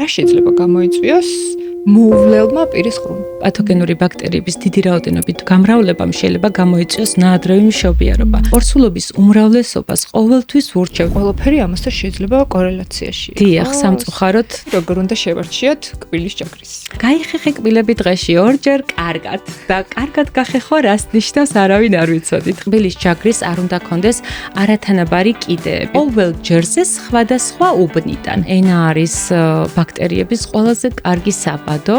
რა შეიძლება გამოიწვიოს მოუვლელმა პირის ღრუმ. პათოგენური ბაქტერიების დიდი რაოდენობით გამრავლებამ შეიძლება გამოიწვიოს ნაადრევი მშობიარობა. ორსულობის უმრავლესობას ყოველთვის ურჩევ. ყველაფერი ამასთან შეიძლება კორელაციაში. დიახ, სამწუხაროდ როგორ უნდა შევარჩიოთ კბილის ჯაგრის. გაიხეხე კბილები დღეში ორჯერ კარგად და კარგად გახეხო რას ნიშნავს არავინ არ ვიცოდით. კბილის ჯაგრის არ უნდა კონდეს არათანაბარი კიდეები. ყოველ ჯერზე სხვადასხვა უბნიდან. ენა არის ბაქტერიების ყველაზე კარგი საბადო.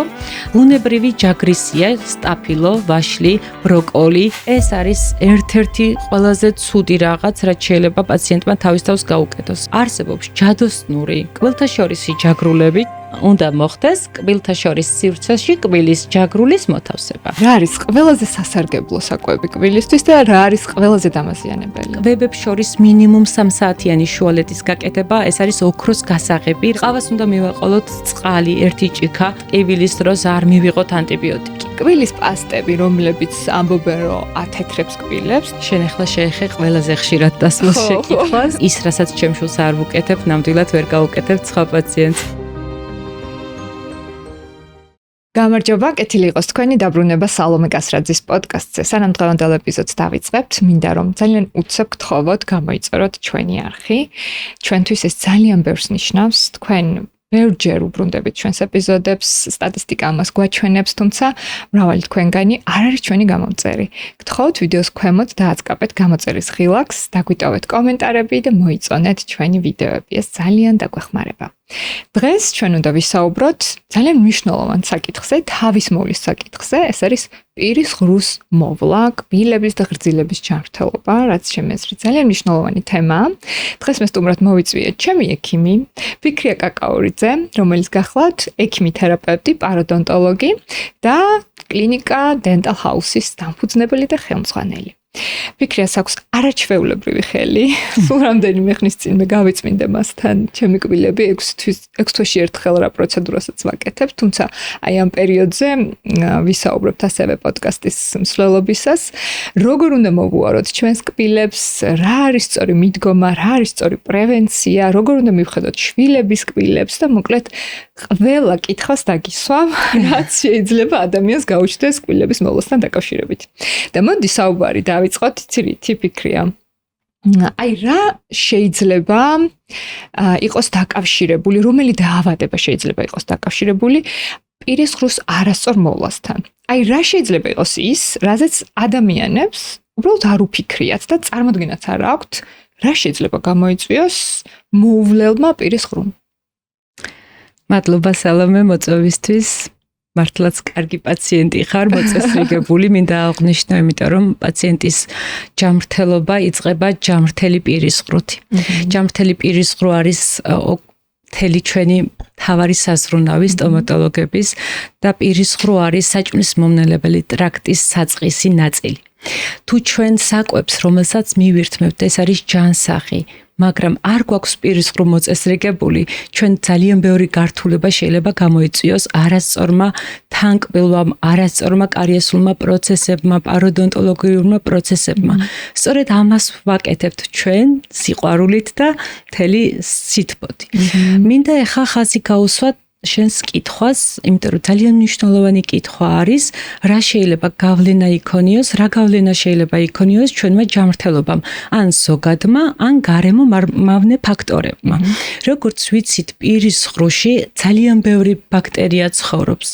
ბუნებრივი ჯაგრისია სტაფილო, ვაშლი, ბროკოლი. ეს არის ერთ-ერთი ყველაზე ცუდი რაღაც, რაც შეიძლება პაციენტმა თავის თავს გაუკეთოს. არსებობს ჯადოსნური კბილთაშორისი ჯაგრულები. უნდა მოხდეს კბილთა შორის სივრცეში კბილის ჯაგრულის მოთავსება. რა არის ყველაზე სასარგებლო საკვები კბილისთვის და რა არის ყველაზე დამაზიანებელი? კვებებს შორის მინიმუმ 3 საათიანი შუალედის გაკეთება, ეს არის ოქროს გასაღები. ყავას უნდა მივაყოლოთ წყალი, 1 ჭიქა, კბილის დროს არ მივიღოთ ანტიბიოტიკი. კბილის პასტები, რომლებიც ამბობენ, რომ ათეთრებს კბილებს, შენ ახლა შეეხე ყველაზე ხშირად დასმოს შეკითხვას. ის, რასაც ჩემშულს არ ვუკეთებ, ნამდვილად ვერ გავუკეთებ სხვა პაციენტს. გამარჯობა, კეთილი იყოს თქვენი დაბრუნება სალომე კასრაძის პოდკასტზე. სანამ დღევანდელ ეპიზოდს დავიწყებთ, მინდა რომ ძალიან უცებ გთხოვოთ გამოიწეროთ ჩვენი არხი. ჩვენთვის ეს ძალიან ბევრს ნიშნავს. თქვენ ბევრჯერ უბრუნდებით ჩვენს ეპიზოდებს, სტატისტიკა ამას გვაჩვენებს, თუმცა მრავალი თქვენგანი არ არის ჩვენი გამომწერი. გთხოვთ ვიდეოს ქვემოთ დააწყაპეთ გამოწერის ღილაკს, დაგვიტოვეთ კომენტარები და მოიწონეთ ჩვენი ვიდეოები. ეს ძალიან დაგვეხმარება. დღეს ჩვენ უნდა ვისაუბროთ ძალიან მნიშვნელოვან საკითხზე, თავის მოვლის საკითხზე, ეს არის პირის ღრუს მოვლა, კბილების და ღრძილების ჯანმრთელობა, რაც ჩემი აზრით ძალიან მნიშვნელოვანი თემაა. დღეს მე სტუმრად მოვიწვიეთ ჩემი ექიმი, ფიქრია კაკაურიძე, რომელიც გახლავთ ექიმი თერაპევტი, პაროდონტოლოგი და კლინიკა Dental House-ის დამფუძნებელი და ხელმძღვანელი. ფიქრიას აქვს არაჩვეულებრივი ხელი. სულ რამდენიმე ხნის წინ მე გავიწმინდა მასთან ჩემი კბილები 6 თვეში ერთხელ რა პროცედურასაც ვაკეთებ, თუმცა აი ამ პერიოდზე ვისაუბრებთ ასევე პოდკასტის მსვლელობისას, როგორ უნდა მოვუაროთ ჩვენს კბილებს, რა არის სწორი მიდგომა, რა არის სწორი პრევენცია, როგორ უნდა მივხედოთ შვილების კბილებს და მოკლედ ყველა კითხვას დაგისვამ, რაც შეიძლება ადამიანს გაუჩნდეს კბილების მოვლასთან დაკავშირებით. და მოდი საუბარი დავიწყოთ, იცი ფიქრია. აი რა შეიძლება იყოს დაკავშირებული, რომელი დაავადება შეიძლება იყოს დაკავშირებული პირის ღრუს არასწორ მოვლასთან. აი რა შეიძლება იყოს ის, რაზეც ადამიანებს უბრალოდ არ უფიქრიათ და წარმოდგენაც არ აქვთ, რა შეიძლება გამოიწვიოს მოუვლელმა პირის ღრუმ. მადლობა სალომე მოწვევისთვის. მართლაც კარგი პაციენტი ხარ, მოწესრიგებული, მინდა აღვნიშნო, იმიტომ რომ პაციენტის ჯანმრთელობა იწყება ჯანმრთელი პირის ღრუთი. ჯანმრთელი პირის ღრუ არის მთელი ჩვენი მთავარი საზრუნავი სტომატოლოგების და პირის ღრუ არის საჭმლის მომნელებელი ტრაქტის საწყისი ნაწილი. თუ ჩვენ საკვებს, რომელსაც მივირთმევთ, ეს არის ჯანსაღი, მაგრამ არ გვაქვს პირის ღრუ მოწესრიგებული, ჩვენ ძალიან ბევრი გართულება შეიძლება გამოიწვიოს არასწორმა თანკბილვამ, არასწორმა კარიესულმა პროცესებმა, პაროდონტოლოგიურმა პროცესებმა. სწორედ ამას ვაკეთებთ ჩვენ სიყვარულით და მთელი სითბოთი. მინდა ახლა ხაზი გაუსვათ შენს კითხვას, იმიტომ რომ ძალიან მნიშვნელოვანი კითხვა არის, რა შეიძლება გავლენა იქონიოს, რა გავლენა შეიძლება იქონიოს ჩვენმა ჯანმრთელობამ, ან ზოგადმა, ან გარემო მავნე ფაქტორებმა. როგორც ვიცით, პირის ღრუში ძალიან ბევრი ბაქტერია ცხოვრობს.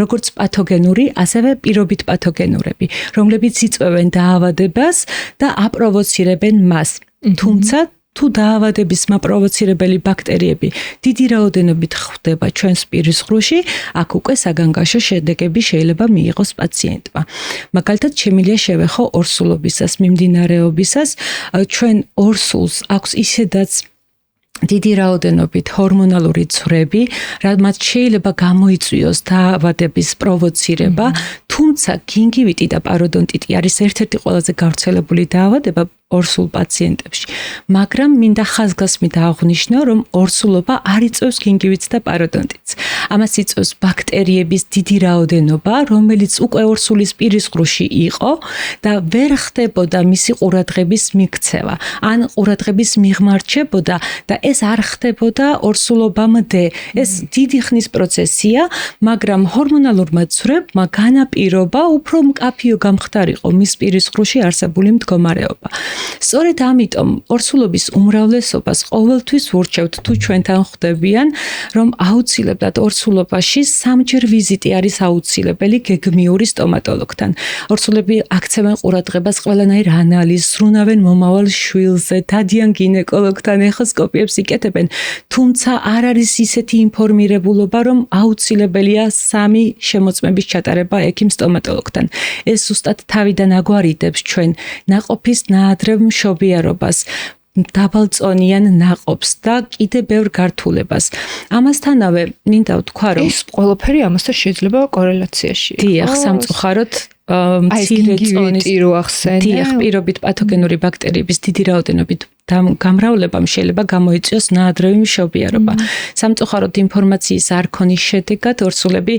როგორც პათოგენური, ასევე პირობით პათოგენურები, რომლებიც იწვევენ დაავადებას და აპროვოცირებენ მას. თუმცა თუ დაავადების მაპროვოცირებელი ბაქტერიები დიდი რაოდენობით ხვდება ჩვენს პირის ღრუში, აქ უკვე საგანგაშო შედეგები შეიძლება მიიღოს პაციენტმა. მაგალითად, შემიძლია შევეხო ორსულობისას, მიმდინარეობისას, ჩვენ ორსულს აქვს ისედაც დიდი რაოდენობით ჰორმონალური ცვრები, რაც შეიძლება გამოიწვიოს დაავადების პროვოცირება, თუმცა გინგივიტი და პაროდონტიტი არის ერთ-ერთი ყველაზე გავრცელებული დაავადება ორსულ პაციენტებში, მაგრამ მინდა ხაზგასმით აღვნიშნო, რომ ორსულობა არ იწვევს გინგივიტს და პაროდონტიტს. ამას იწვევს ბაქტერიების დიდი რაოდენობა, რომელიც უკვე ორსულის პირისყრუში იყო და ვერ ხდებოდა მისი ყურადღების მიქცევა. ან ყურადღების მიღმა რჩებოდა და ეს არ ხდებოდა ორსულობამდე. ეს დიდი ხნის პროცესია, მაგრამ ჰორმონალურმა ცვლებმა განაპირობა უფრო მკაფიო გამხდარიყო მის პირისყრუში არსებული მდგომარეობა. სწორედ ამიტომ ორსულობის უმრავლესობას ყოველთვის ვურჩევთ თუ ჩვენთან ხვდებიან, რომ აუცილებლად ორსულობაში სამჯერ ვიზიტი არის აუცილებელი გეგმიური სტომატოლოგთან. ორსულები აქცევენ ყურადღებას ყველანაირ ანალიზს, სრუნავენ მომავალ შვილზე, დადიან გინეკოლოგთან, ეხოსკოპიებს იკეთებენ, თუმცა არ არის ისეთი ინფორმირებულობა, რომ აუცილებელია 3 შემოწმების ჩატარება ექიმ სტომატოლოგთან. ეს ზუსტად თავიდან აგვარიდებს ჩვენ ნაყოფის ნაადრევ მშობიარობას, დაბალწონიან ნაყოფს და კიდე ბევრ გართულებას. ამასთანავე მინდა ვთქვა, რომ ეს ყველაფერი ამასთან შეიძლება კორელაციაში იყოს. დიახ, სამწუხაროდ მცირე წონის რო ახსენე. დიახ, პირობით პათოგენური ბაქტერიების დიდი რაოდენობით გამრავლებამ შეიძლება გამოიწვიოს ნაადრევი მშობიარობა. სამწუხაროდ ინფორმაციის არ ქონის შედეგად ორსულები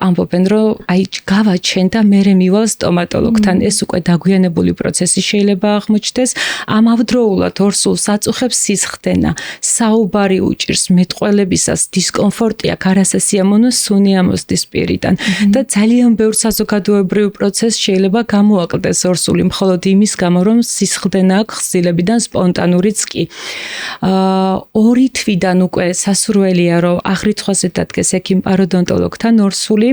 ამბობენ, რომ აი გავაჩენ და მერე მივალ სტომატოლოგთან. ეს უკვე დაგვიანებული პროცესი შეიძლება აღმოჩნდეს. ამავდროულად ორსულს აწუხებს სისხდენა, საუბარი უჭირს, მეტყველებისას დისკომფორტია, არასასიამოვნო სუნი ამოსდის პირიდან და ძალიან ბევრ საზოგადოებრივ პროცესს შეიძლება გამოაკლდეს ორსული მხოლოდ იმის გამო, რომ სისხდენა აქვს ხსილებიდან სპონტანურიც კი. 2 თვიდან უკვე სასურველია, რომ აღრიცხვაზე დადგეს ექიმ პაროდონტოლოგთან ორსული.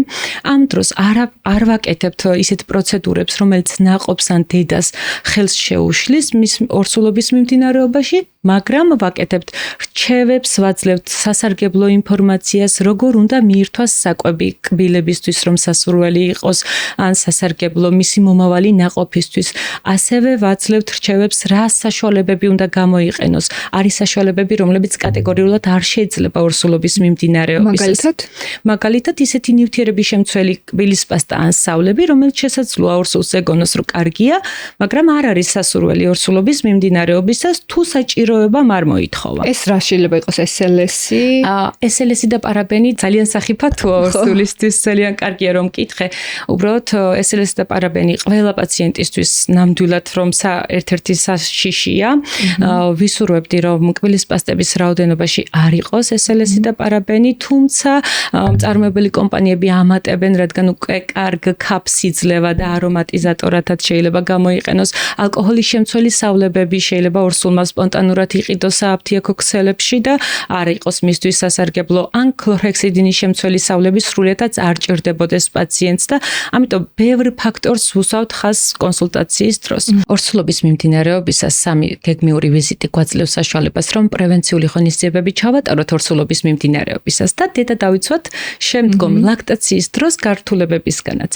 ამ დროს არ ვაკეთებთ ისეთ პროცედურებს, რომელიც ნაყოფს ან დედას ხელს შეუშლის მის ორსულობის მიმდინარეობაში, მაგრამ ვაკეთებთ რჩევებს, ვაძლევთ სასარგებლო ინფორმაციას, როგორ უნდა მიირთვას საკვები კბილებისთვის, რომ სასურველი იყოს, ან სასარგებლო მისი მომავალი ნაყოფისთვის. ასევე ვაძლევთ რჩევებს, რა საშუალებები უნდა გამოიყენოს. არის საშუალებები, რომლებიც კატეგორიულად არ შეიძლება ორსულობის მიმდინარეობისას. მაგალითად, ისეთი ნივთიერების შემცველი კბილის პასტა ან სავლები, რომელიც შესაძლოა ორსულს ეგონოს, რომ კარგია, მაგრამ არ არის სასურველი ორსულობის მიმდინარეობისას, თუ საჭიროებამ არ მოითხოვა. ეს რა შეიძლება იყოს SLS-ი? SLS-ი და პარაბენი ძალიან სახიფათოა ორსულისთვის, ძალიან კარგია რომ მკითხე. უბრალოდ SLS-ი და პარაბენი ყველა პაციენტისთვის ნამდვილად რომ ერთ-ერთი საშიშია. ვისურვებდი რომ კბილის პასტების რაოდენობაში არ იყოს SLS-ი და პარაბენი, თუმცა მწარმოებელი კომპანიები ამატებენ, რადგან უკვე კარგ ქაფს იძლევა და არომატიზატორათაც შეიძლება გამოიყენოს. ალკოჰოლის შემცველი სავლებები შეიძლება ორსულმა სპონტანურად იყიდოს სააფთიაქო ქსელებში და არ იყოს მისთვის სასარგებლო, ან ქლორჰექსიდინის შემცველი სავლები სრულიადაც არ ჭირდებოდეს პაციენტს და ამიტომ ბევრ ფაქტორს ვუსვავთ ხაზს კონსულტაციის დროს. ორსულობის მიმდინარეობისას 3 გეგმიური ვიზიტი გვაძლევს საშუალებას, რომ პრევენციული ღონისძიებები ჩავატაროთ ორსულობის მიმდინარეობისას და დედა დავიცვათ შემდგომ ლაქტაციის დროს გართულებებისგანაც.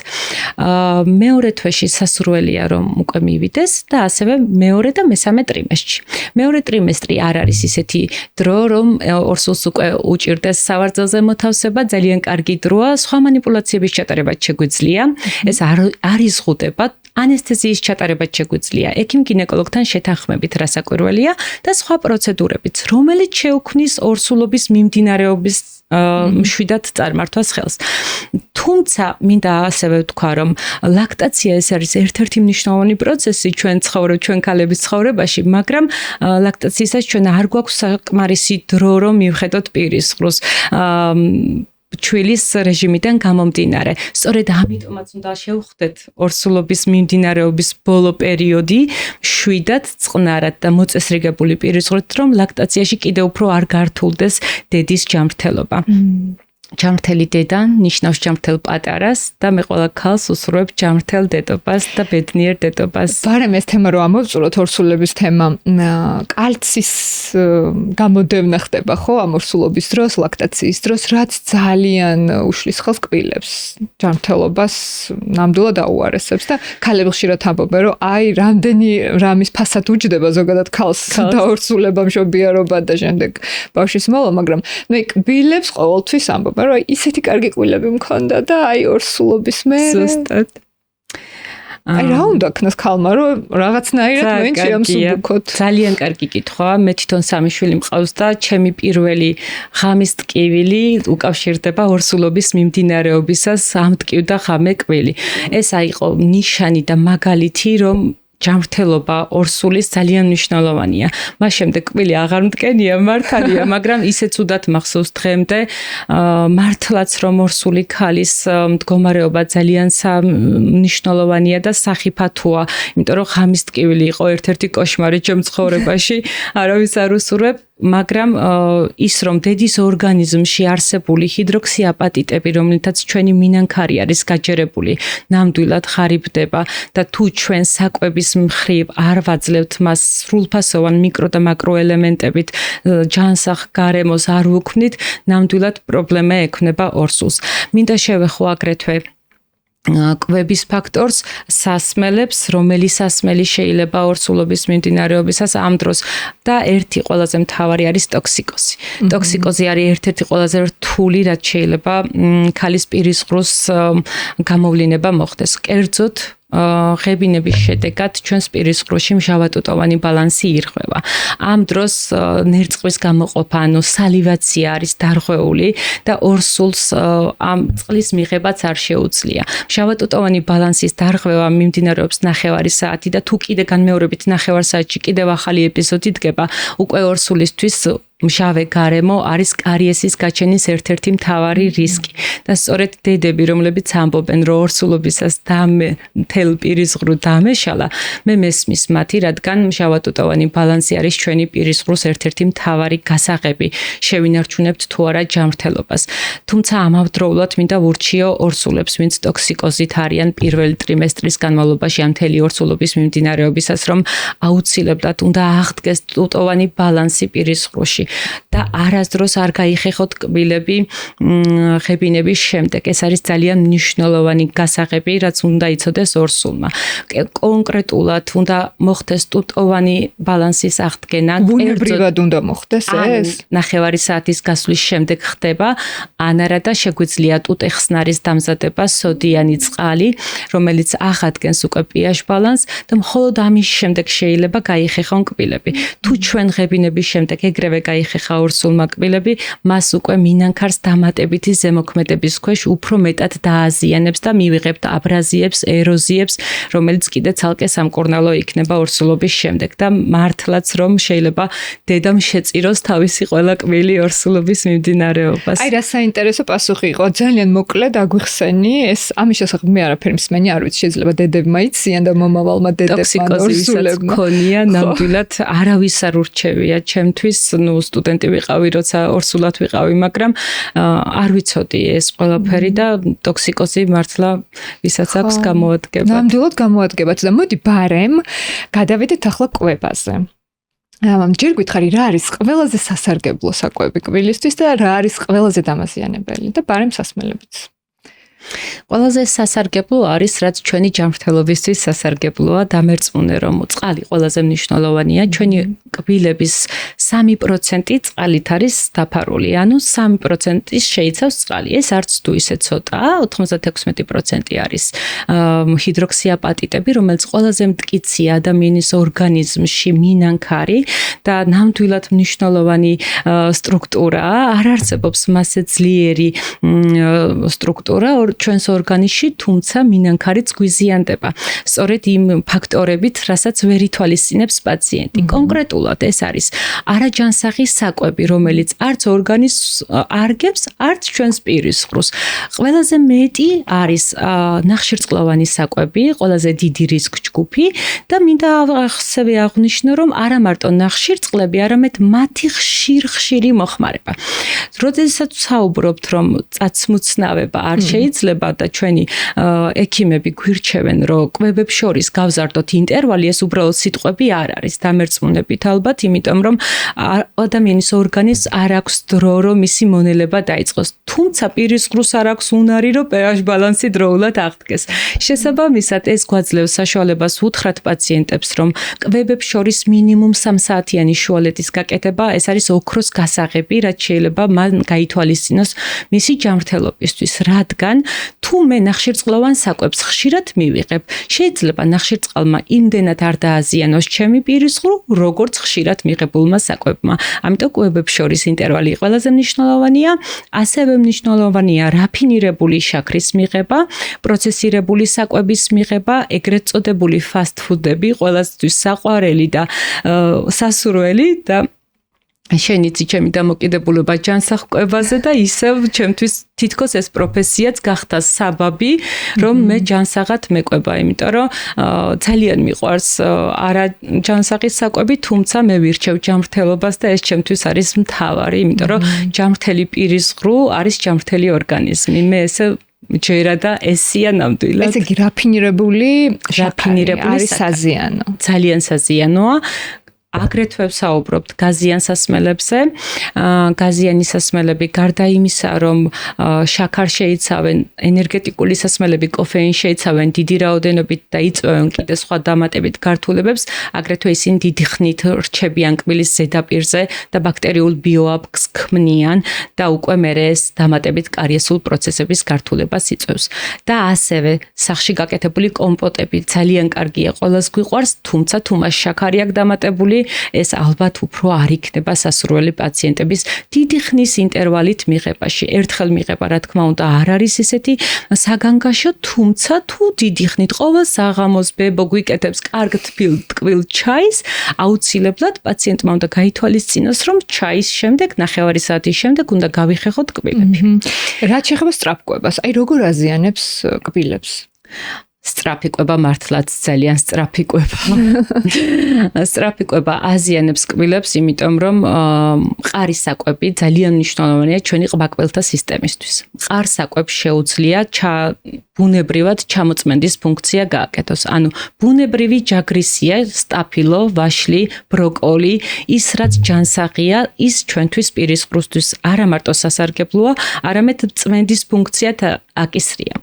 მეორე თვეში სასურველია რომ უკვე მივიდეს და ასევე მეორე და მესამე ტრიმესტრში. მეორე ტრიმესტრი არ არის ისეთი დრო, რომ ორსულს უკვე უჭირდეს სავარძელზე მოთავსება, ძალიან კარგი დროა, სხვა манипуляციების ჩატარებაც შეგვიძლია. ეს არ იზღუდება, ანესთეზიის ჩატარებაც შეგვიძლია. ექიმ გინეკოლოგთან შეთანხმებით რასაკვირველია და სხვა პროცედურებიც, რომელიც შეუქმნის ორსულობის მიმდინარეობის მშვიდად წარმართვას ხელს. თუმცა მინდა ასევე ვთქვა, რომ ლაქტაცია ეს არის ერთ-ერთი მნიშვნელოვანი პროცესი ჩვენ ქალების ცხოვრებაში, მაგრამ ლაქტაციისას ჩვენ არ გვაქვს საკმარისი დრო, რომ მივხედოთ პირისყრუს. ჩვილის რეჟიმიდან გამომდინარე. სწორედ ამიტომაც უნდა შევხვდეთ ორსულობის მიმდინარეობის ბოლო პერიოდი შვიდად, წყნარად და მოწესრიგებული პირისყრით, რომ ლაქტაციაში კიდევ უფრო არ გართულდეს დედის ჯანმრთელობა. ჯანმრთელი დედა ნიშნავს ჯანმრთელ პატარას და მე ყველა ქალს უსურვებ ჯანმრთელ დედობას და ბედნიერ დედობას. ბარემ ეს თემა რომ ამოვწუროთ ორსულების თემა, კალცის გამოდევნა ხდება ხო ამ ორსულობის დროს, ლაქტაციის დროს, რაც ძალიან უშლის ხელს კბილებს, ჯანმრთელობას ნამდვილად აუარესებს და ქალები ხშირად ამბობენ, რომ აი რამდენი რამის ფასად უჯდება ზოგადად ქალს და ორსულება მშობიარობა და შემდეგ ბავშვის მოლა, მაგრამ მე კბილებს ყოველთვის ამბობ რომ ისეთი კარგი კბილები მქონდა და აი ორსულობის მერე ზუსტად. აი რა უნდა ქნას ქალმა რომ რაღაცნაირად ვინ შეამსუბუქოთ. ძალიან კარგი კითხვაა. მე თვითონ სამი შვილი მყავს და ჩემი პირველი ღამის ტკივილი უკავშირდება ორსულობის მიმდინარეობისას ამ ტკივდა ღამე კვილი. ეს აიყო ნიშანი და მაგალითი რომ ჯანმრთელობა ორსულის ძალიან მნიშვნელოვანია. მას შემდეგ კვილი აღარ მტკენია, მართალია, მაგრამ ისეც უდათ მახსოვს დღემდე, მართლაც რომ ორსული ქალის მდგომარეობა ძალიან მნიშვნელოვანია და სახიფათოა, იმიტომ რომ ღამის ტკივილი იყო ერთ-ერთი კოშმარი ჩემ ცხოვრებაში, არავის არ უსურვებ. მაგრამ ის რომ დედის ორგანიზმში არსებული ჰიდროქსიაპატიტები, რომელთაც ჩვენი მინანქარი არის გაჯერებული, ნამდვილად ხარიბდება და თუ ჩვენ საკვების მხრივ არ ვაძლევთ მას სრულფასოვან მიკრო და მაკრო ელემენტებით ჯანსაღ გარემოს არ ვუქმნით, ნამდვილად პრობლემა ექნება ორსულს. მინდა შევეხო აგრეთვე კვების ფაქტორს, სასმელებს, რომელი სასმელი შეიძლება ორსულობის მიმდინარეობისას ამ დროს და ერთი ყველაზე მთავარი არის ტოქსიკოზი. ტოქსიკოზი არის ერთ-ერთი ყველაზე რთული, რაც შეიძლება ქალის პირისყრუს გამოვლინება მოხდეს. კერძოდ ღებინების შედეგად ჩვენს პირისყრუში მჟავატუტოვანი ბალანსი ირღვევა. ამ დროს ნერწყვის გამოყოფა, ანუ სალივაცია არის დარღვეული და ორსულს ამ წყლის მიღებაც არ შეუძლია. მჟავატუტოვანი ბალანსის დარღვევა მიმდინარეობს 9 საათი და თუ კიდე განმეორებით 9 საათში კიდევ ახალი ეპიზოდი დგება, უკვე ორსულისთვის მჟავე გარემო არის კარიესის გაჩენის ერთ-ერთი მთავარი რისკი და სწორედ დედები, რომლებიც ამბობენ, რომ ორსულობისას მთელ პირისყრუ დამეშალა, მე მესმის მათი, რადგან მჟავატუტოვანი ბალანსი არის ჩვენი პირისყრუს ერთ-ერთი მთავარი გასაღები, შევინარჩუნებთ თუ არა ჯანმრთელობას. თუმცა ამავდროულად მინდა ვურჩიო ორსულებს, ვინც ტოქსიკოზით არიან პირველი ტრიმესტრის განმავლობაში ამ მთელი ორსულობის მიმდინარეობისას, რომ აუცილებლად უნდა აღდგეს ტუტოვანი ბალანსი პირისყრუში. და არასდროს არ გაიხეხოთ კბილები ღებინების შემდეგ. ეს არის ძალიან მნიშვნელოვანი გასაღები, რაც უნდა იცოდეს ორსულმა. კონკრეტულად უნდა მოხდეს ტუტოვანი ბალანსის აღდგენა. ბუნებრივად უნდა მოხდეს ეს? 9 საათის გასვლის შემდეგ ხდება, ან არა და შეგვიძლია ტუტეხსნარის დამზადება, სოდიანი წყალი, რომელიც აღადგენს უკვე pH ბალანსს და მხოლოდ ამის შემდეგ შეიძლება გაიხეხონ კბილები. თუ ჩვენ ღებინების შემდეგ ეგრევე გაიხეხა ორსულმა კბილები, მას უკვე მინანქარს დამატებითი ზემოქმედების ქვეშ უფრო მეტად დააზიანებს და მივიღებთ აბრაზიებს, ეროზიებს, რომელიც კიდე ცალკე სამკურნალო იქნება ორსულობის შემდეგ და მართლაც რომ შეიძლება დედამ შეწიროს თავისი ყველა კბილი ორსულობის მიმდინარეობას. აი რა საინტერესო პასუხი იყო, ძალიან მოკლედ აგვიხსენი, ეს ამის შესახებ მე არაფერი მსმენი არ ვიცი, შეიძლება დედებმა იციან და მომავალმა დედებმა ორსულებმა ქონია, ნამდვილად არავის არ ურჩევია ჩემთვის, სტუდენტი ვიყავი, როცა ორსულად ვიყავი, მაგრამ არ ვიცოდი ეს ყველაფერი და ტოქსიკოზი მართლა ვისაც აქვს გამოადგება. ნამდვილად გამოადგებათ და მოდი ბარემ გადავიდეთ ახლა კვებაზე. ჯერ გითხარი, რა არის ყველაზე სასარგებლო საკვები კბილისთვის და რა არის ყველაზე დამაზიანებელი და ბარემ სასმელებიც. ყველაზე სასარგებლო არის, რაც ჩვენი ჯანმრთელობისთვის სასარგებლოა, დამერწმუნე რომ წყალი ყველაზე მნიშვნელოვანია. ჩვენი კბილების 3% წყალით არის დაფარული, ანუ 3% შეიცავს წყალი. ეს არც თუ ისე ცოტაა, 96% არის ჰიდროქსიაპატიტები, რომელიც ყველაზე მტკიცია ადამიანის ორგანიზმში მინანქარი და ნამდვილად მნიშვნელოვანი სტრუქტურაა. არ არსებობს მასე ძლიერი სტრუქტურა ჩვენს ორგანიზმში, თუმცა მინანქარიც გვიზიანდება. სწორედ იმ ფაქტორებით, რასაც ვერ ითვალისწინებს პაციენტი. კონკრეტულად ეს არის არაჯანსაღი საკვები, რომელიც არც ორგანიზმს არგებს, არც ჩვენს პირისყრუს. ყველაზე მეტი არის ნახშირწყლოვანი საკვები, ყველაზე დიდი რისკ ჯგუფი და მინდა ასევე აღვნიშნო, რომ არა მარტო ნახშირწყლები, არამედ მათი ხშირი მოხმარება. როდესაც საუბრობთ, რომ წაცმუცნავება არ შეიძლება და ჩვენი ექიმები გვირჩევენ, რომ კვებებს შორის გავზარდოთ ინტერვალი, ეს უბრალოდ სიტყვები არ არის, დამერწმუნებით ალბათ, იმიტომ რომ ადამიანის ორგანიზმს არ აქვს დრო, რომ მისი მონელება დაიწყოს. თუმცა პირისყრუს არ აქვს უნარი, რომ pH ბალანსი დროულად აღდგეს. შესაბამისად, ეს გვაძლევს საშუალებას უთხრათ პაციენტებს, რომ კვებებს შორის მინიმუმ 3 საათიანი შუალედის გაკეთება, ეს არის ოქროს გასაღები, რაც შეიძლება მან გაითვალისწინოს მისი ჯანმრთელობისთვის, რადგან თუ მე ნახშირწყლოვან საკვებს ხშირად მივიღებ, შეიძლება ნახშირწყალმა იმდენად არ დააზიანოს ჩემი პირის ღრუ, როგორც ხშირად მიღებულმა საკვებმა. ამიტომ კვებებს შორის ინტერვალი ყველაზე მნიშვნელოვანია, ასევე მნიშვნელოვანია რაფინირებული შაქრის მიღება, პროცესირებული საკვების მიღება, ეგრეთ წოდებული fast food-ები, ყველასთვის საყვარელი და სასურველი და შენ იცი ჩემი დამოკიდებულება ჯანსაღკვებაზე და ისევ ჩემთვის თითქოს ეს პროფესიაც გახდა საბაბი, რომ მე ჯანსაღად მეკვება, იმიტომ რომ ძალიან მიყვარს არა ჯანსაღის საკვები, თუმცა მე ვირჩევ ჯანმრთელობას და ეს ჩემთვის არის მთავარი, იმიტომ რომ ჯანმრთელი პირის ღრუ არის ჯანმრთელი ორგანიზმი. მე ესე ჯერა და ესია ნამდვილად. ესე იგი რაფინირებული არის საზიანო. ძალიან საზიანოა. აგრეთვე ვსაუბრობთ გაზიან სასმელებზე. გაზიანი სასმელები გარდა იმისა, რომ შაქარ შეიცავენ, ენერგეტიკული სასმელები, კოფეინი შეიცავენ დიდი რაოდენობით და იწვევენ კიდე სხვა დამატებით გართულებებს, აგრეთვე ისინი დიდი ხნით რჩებიან კბილის ზედაპირზე და ბაქტერიულ ბიოაპკს ქმნიან და უკვე მერე ეს დამატებით კარიესულ პროცესების გართულებას იწვევს. და ასევე სახში გაკეთებული კომპოტები ძალიან კარგია, ყველას გვიყვარს, თუმცა თუ მას შაქარი აქვს დამატებული, ეს ალბათ უფრო არ იქნება სასურველი პაციენტების დიდი ხნის ინტერვალით მიღებაში. ერთხელ მიღება, რა თქმა უნდა, არ არის ესეთი საგანგაშო, თუმცა თუ დიდი ხნით ყოველ საღამოს ბებო გვიკეთებს კარგ ტკბილ ჩაის, აუცილებლად პაციენტმა უნდა გაითვალისწინოს, რომ ჩაის შემდეგ, ნახევარი საათის შემდეგ უნდა გავიხეხოთ კბილები. რაც შეეხება სწრაფკვებას, აი როგორ აზიანებს კბილებს? სწრაფი კვება მართლაც ძალიან სწრაფი კვება. სწრაფი კვება აზიანებს კბილებს, იმიტომ რომ მყარი საკვები ძალიან მნიშვნელოვანია ჩვენი ყბაკბილთა სისტემისთვის. მყარ საკვებს შეუძლია ბუნებრივად ჩამოწმენდის ფუნქცია გააკეთოს. ანუ ბუნებრივი ჯაგრისია, სტაფილო, ვაშლი, ბროკოლი, ის რაც ჯანსაღია, ის ჩვენთვის პირის ღრუსთვის არა მარტო სასარგებლოა, არამედ წმენდის ფუნქციათ აკისრია.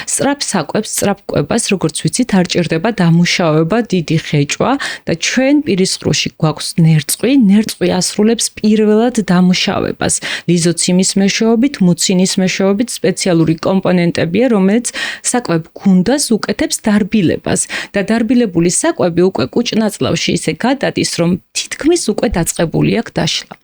სწრაფ საკვებს, სწრაფ კვებას, როგორც ვიცით, არ ჭირდება დამუშავება, დიდი ხეჭვა და ჩვენ პირის ღრუში გვაქვს ნერწყვი, ნერწყვი ასრულებს პირველად დამუშავებას. ლიზოციმის მეშვეობით, მუცინის მეშვეობით სპეციალური კომპონენტებია, რომელიც საკვებ გუნდას უკეთებს დარბილებას და დარბილებული საკვები უკვე კუჭნაწლავში ისე გადადის, რომ თითქმის უკვე დაწყებული აქვს დაშლა.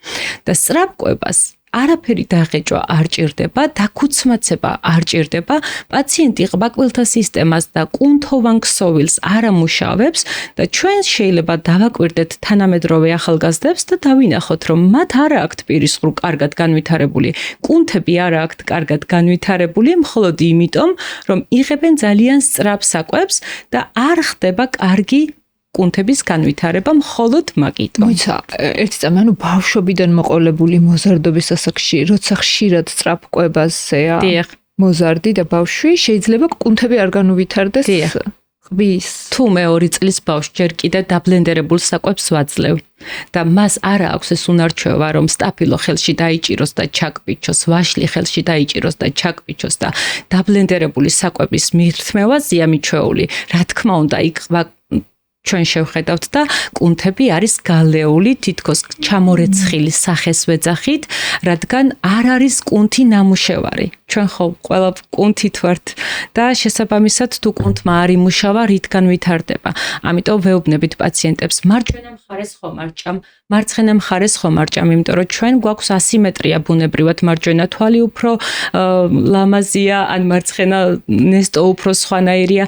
და სწრაფ კვებას არაფერი დაღეჭვა არ ჭირდება, დაქუცმაცება არ ჭირდება, პაციენტი ყბაკბილთა სისტემას და კუნთოვან ქსოვილს არ ამუშავებს და ჩვენ შეიძლება დავაკვირდეთ თანამედროვე ახალგაზრდებს და დავინახოთ, რომ მათ არ აქვთ პირის ღრუ კარგად განვითარებული, კუნთები არ აქვთ კარგად განვითარებული, მხოლოდ იმიტომ, რომ იღებენ ძალიან სწრაფ საკვებს და არ ხდება კარგი კუნთების განვითარება მხოლოდ მაგით. მოიცა, ერთი წამი, ანუ ბავშვობიდან მოყოლებული მოზარდობის ასაკში, როცა ხშირად სწრაფ კვებაზეა მოზარდი და ბავშვი, შეიძლება კუნთები არ განუვითარდეს ყბის. თუ მე 2 წლის ბავშვს ჯერ კიდე დაბლენდერებულ საკვებს ვაძლევ და მას არ აქვს ეს უნარჩვევა, რომ სტაფილო ხელში დაიჭიროს და ჩაკბიჩოს, ვაშლი ხელში დაიჭიროს და ჩაკბიჩოს და დაბლენდერებული საკვების მირთმევაზეა მიჩვეული. რა თქმა უნდა, იქ ჩვენ შევხედავთ და კუნთები არის გალეული, თითქოს ჩამორეცხილი სახეს ვეძახით, რადგან არ არის კუნთი ნამუშევარი. ჩვენ ხო ყველა კუნთით ვართ და შესაბამისად თუ კუნთმა არ იმუშავა, რითგან ვითარდება. ამიტომ ვეუბნებით პაციენტებს, მარჯვენა მხარეს ხომ არჭამ, მარცხენა მხარეს ხომ არჭამ, იმიტომ რომ ჩვენ გვაქვს ასიმეტრია ბუნებრივად, მარჯვენა თვალი უფრო ლამაზია, ან მარცხენა ნესტო უფრო სხვანაირია.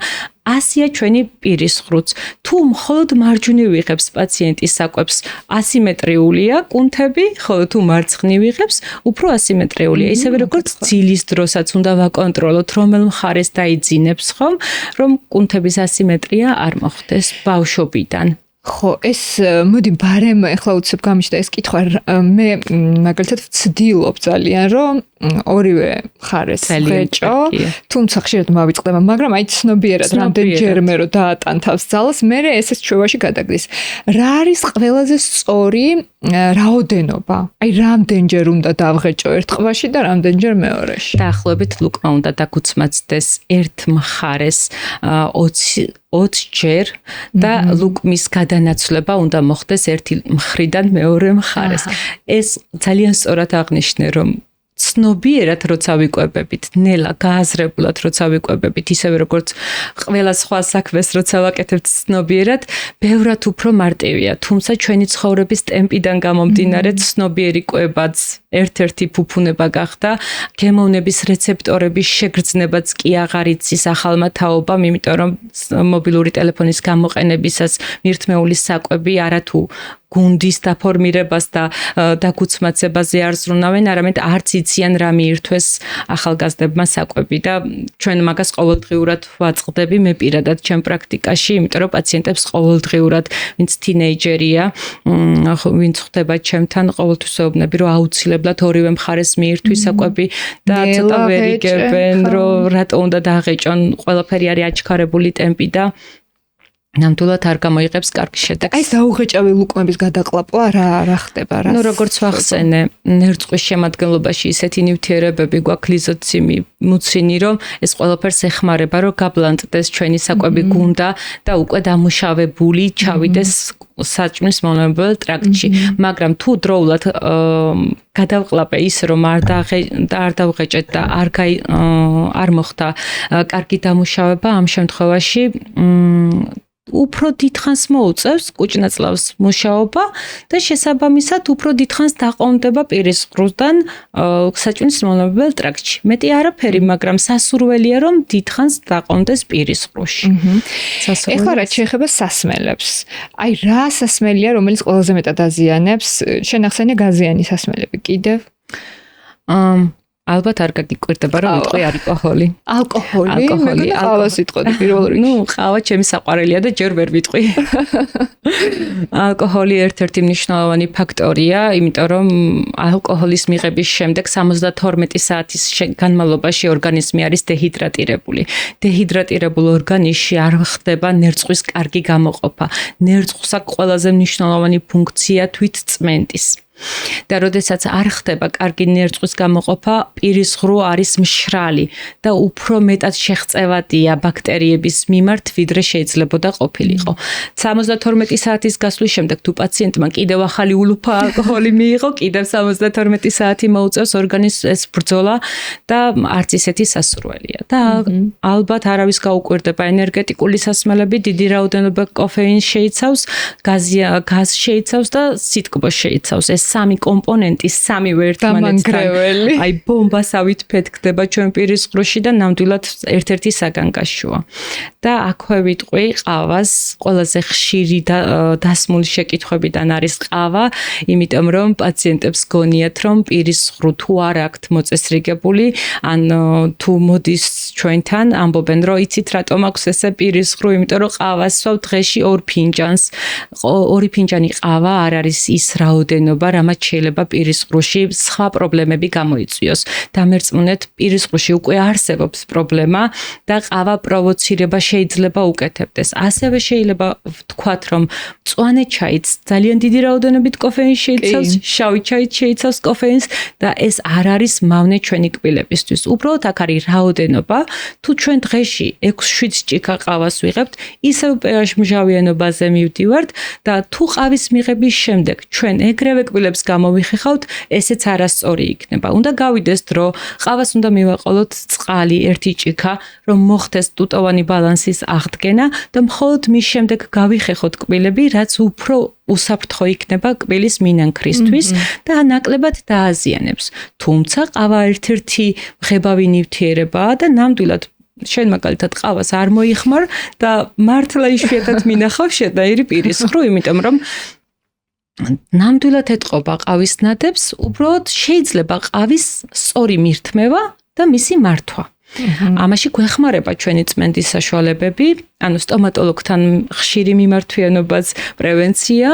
ასია ჩვენი პირის ღრუც. თუ მხოლოდ მარჯვნივ ვიღებს პაციენტის საკვებს, ასიმეტრიულია კუნთები, ხოლო თუ მარცხნივ ვიღებს, უფრო ასიმეტრიულია. ისევე როგორც ძილის დროსაც უნდა ვაკონტროლოთ, რომელ მხარეს დაიძინებს ხომ, რომ კუნთების ასიმეტრია არ მოხდეს ბავშვობიდან. ხო, ეს მოდი ბარემ ახლა უცებ გამიჩნდა ეს კითხვა, მე მაგალითად ვცდილობ ძალიან, რომ ორივე მხარეს ვეჭო, თუმცა ხშირად მავიწყდება, მაგრამ აი ცნობიერად რამდენჯერმე რომ დაატანთავს ძალას, მე ესეც ჩვევაში გადაგდის. რა არის ყველაზე სწორი რაოდენობა? აი რამდენჯერ უნდა დავღეჭო ერთ ყბაში და რამდენჯერ მეორეში? დაახლოებით ლუკმა უნდა დაგუცმაცდეს ერთ მხარეს 20 ჯერ და ლუკმის გადანაცვლება უნდა მოხდეს ერთი მხრიდან მეორე მხარეს. ეს ძალიან სწორად აღნიშნე, რომ ცნობიერად როცა ვიკვებებით, ნელა გააზრებულად როცა ვიკვებებით, ისევე როგორც ყველა სხვა საქმეს როცა ვაკეთებთ ცნობიერად, ბევრად უფრო მარტივია, თუმცა ჩვენი ცხოვრების ტემპიდან გამომდინარე ცნობიერი კვებაც ერთ-ერთი ფუფუნება გახდა, გემოვნების რეცეპტორების შეგრძნებაც კი აღარ იცის ახალმა თაობამ, იმიტომ რომ მობილური ტელეფონის გამოყენებისას მირთმეული საკვები არათუ გუნდის დაფორმირებას და დაგუცმაცებაზე არ ზრუნავენ, არამედ არც იციან რა მიირთვეს ახალგაზრდებმა საკვები და ჩვენ მაგას ყოველდღიურად ვაწყდები მე პირადად ჩემ პრაქტიკაში, იმიტომ რომ პაციენტებს ყოველდღიურად, ვინც თინეიჯერია, ვინც ხდება ჩემთან, ყოველთვის ვეუბნები, რომ აუცილებლად ორივე მხარეს მიირთვის საკვები და ცოტა ვერ იგებენ, რომ რატო უნდა დაღეჭონ, ყველაფერი არის აჩქარებული ტემპი და ნამდვილად არ გამოიღებს კარგი შედეგს. აი ეს დაუღეჭავი ლუკმების გადაყლაპვა რა ხდება რა? ნუ როგორც ვახსენე, ნერწყვის შემადგენლობაში ისეთი ნივთიერებები გვაქვს ლიზოციმი, მუცინი, რომ ეს ყველაფერს ეხმარება, რომ გაბლანტდეს ჩვენი საკვები გუნდა და უკვე დამუშავებული ჩავიდეს საჭმლის მომნელებელი ტრაქტში. მაგრამ თუ დროულად გადავყლაპე ის, რომ არ დავღეჭეთ და არ მოხდა კარგი დამუშავება, ამ შემთხვევაში უფრო დიდხანს მოუწევს კუჭნაწლავს მუშაობა და შესაბამისად უფრო დიდხანს დაყოვნდება პირისყრუსთან საჭმლის მომნელებელი ტრაქტში. მეტი არაფერი, მაგრამ სასურველია, რომ დიდხანს დაყოვნდეს პირისყრუსში. ეხლა რა შეეხება სასმელებს. აი რა სასმელია, რომელიც ყველაზე მეტად აზიანებს? შენ ახსენე გაზიანი სასმელები კიდევ? ალბათ არ გაგიკვირდება, რომ ვიტყვი ალკოჰოლი. ალკოჰოლი, ყავას ვიტყოდი პირველ რიგში. ნუ, ყავა ჩემი საყვარელია და ჯერ ვერ ვიტყვი. ალკოჰოლი ერთ-ერთი მნიშვნელოვანი ფაქტორია, იმიტომ რომ ალკოჰოლის მიღების შემდეგ 72 საათის განმავლობაში ორგანიზმი არის დეჰიდრატირებული. დეჰიდრატირებულ ორგანიზმში არ ხდება ნერწყვის კარგი გამოყოფა. ნერწყვს აქვს ყველაზე მნიშვნელოვანი ფუნქცია თვითწმენდის. და როდესაც არ ხდება კარგი ნერწყვის გამოყოფა, პირისღრუ არის მშრალი და უფრო მეტად შეღწევადია ბაქტერიების მიმართ, ვიდრე შეიძლებოდა ყოფილიყო. 72 საათის გასვლის შემდეგ თუ პაციენტმა კიდევ ახალი ულუფა ალკოჰოლი მიიღო, კიდევ 72 საათი მოუწევს ორგანიზმს ეს ბრძოლა და არც ისეთი სასურველია. და ალბათ არავის გაუკვირდება ენერგეტიკული სასმელები, დიდი რაოდენობა კოფეინს შეიცავს, გაზს შეიცავს და სითბოს შეიცავს. ეს სამი კომპონენტი სამივე ერთმანეთთან აი ბომბასავით ფეთქდება ჩვენ პირისყრუში და ნამდვილად ერთ-ერთი საგანგაშოა. და აქვე ვიტყვი ყავას, ყველაზე ხშირი დასმული შეკითხვებიდან არის ყავა, იმიტომ რომ პაციენტებს გონიათ, რომ პირისყრუ თუ არ აქვთ მოწესრიგებული, ან თუ მოდის ჩვენთან, ამბობენ, რომ იცით რატომ აქვს ესე პირისყრუ, იმიტომ რომ ყავას ვსვავ დღეში 2 ფინჯანს. 2 ფინჯანი ყავა არ არის ის რაოდენობა, რამაც შეიძლება პირისყრუში სხვა პრობლემები გამოიწვიოს. დამერწმუნეთ, პირისყრუში უკვე არსებობს პრობლემა და ყავა პროვოცირება შეიძლება უკეთებდეს. ასევე შეიძლება ვთქვათ, რომ მწვანე ჩაიც ძალიან დიდი რაოდენობით კოფეინს შეიცავს, შავი ჩაიც შეიცავს კოფეინს და ეს არ არის მავნე ჩვენი კბილებისთვის. უბრალოდ აქ არის რაოდენობა, თუ ჩვენ დღეში 6-7 ჭიქა ყავას ვიღებთ, ისევ pH მჟავიანობაზე მივდივართ და თუ ყავის მიღების შემდეგ ჩვენ ეგრევე კბილებს გამოვიხეხავთ, ესეც არასწორი იქნება. უნდა გავიდეს დრო, ყავას უნდა მივაყოლოთ წყალი 1 ჭიქა, რომ მოხდეს ტუტოვანი ბალანსის აღდგენა და მხოლოდ მის შემდეგ გავიხეხოთ კბილები, რაც უფრო უსაფრთხო იქნება კბილის მინანქრისთვის და ნაკლებად დააზიანებს. თუმცა ყავა ერთ-ერთი ღებავი ნივთიერებაა და ნამდვილად შენ მაგალითად ყავას არ მოიხმარ და მართლა იშვიათად მინახავ შედაირი პირისყრუ, იმიტომ რომ ნამდვილად ეთყობა ყავის ნადებს, უბრალოდ შეიძლება ყავის სწორი მირთმევა და მისი მართვა. ამაში გვეხმარება ჩვენი წმენდის საშუალებები, ანუ სტომატოლოგთან ხშირი მიმართვიანობაც პრევენცია,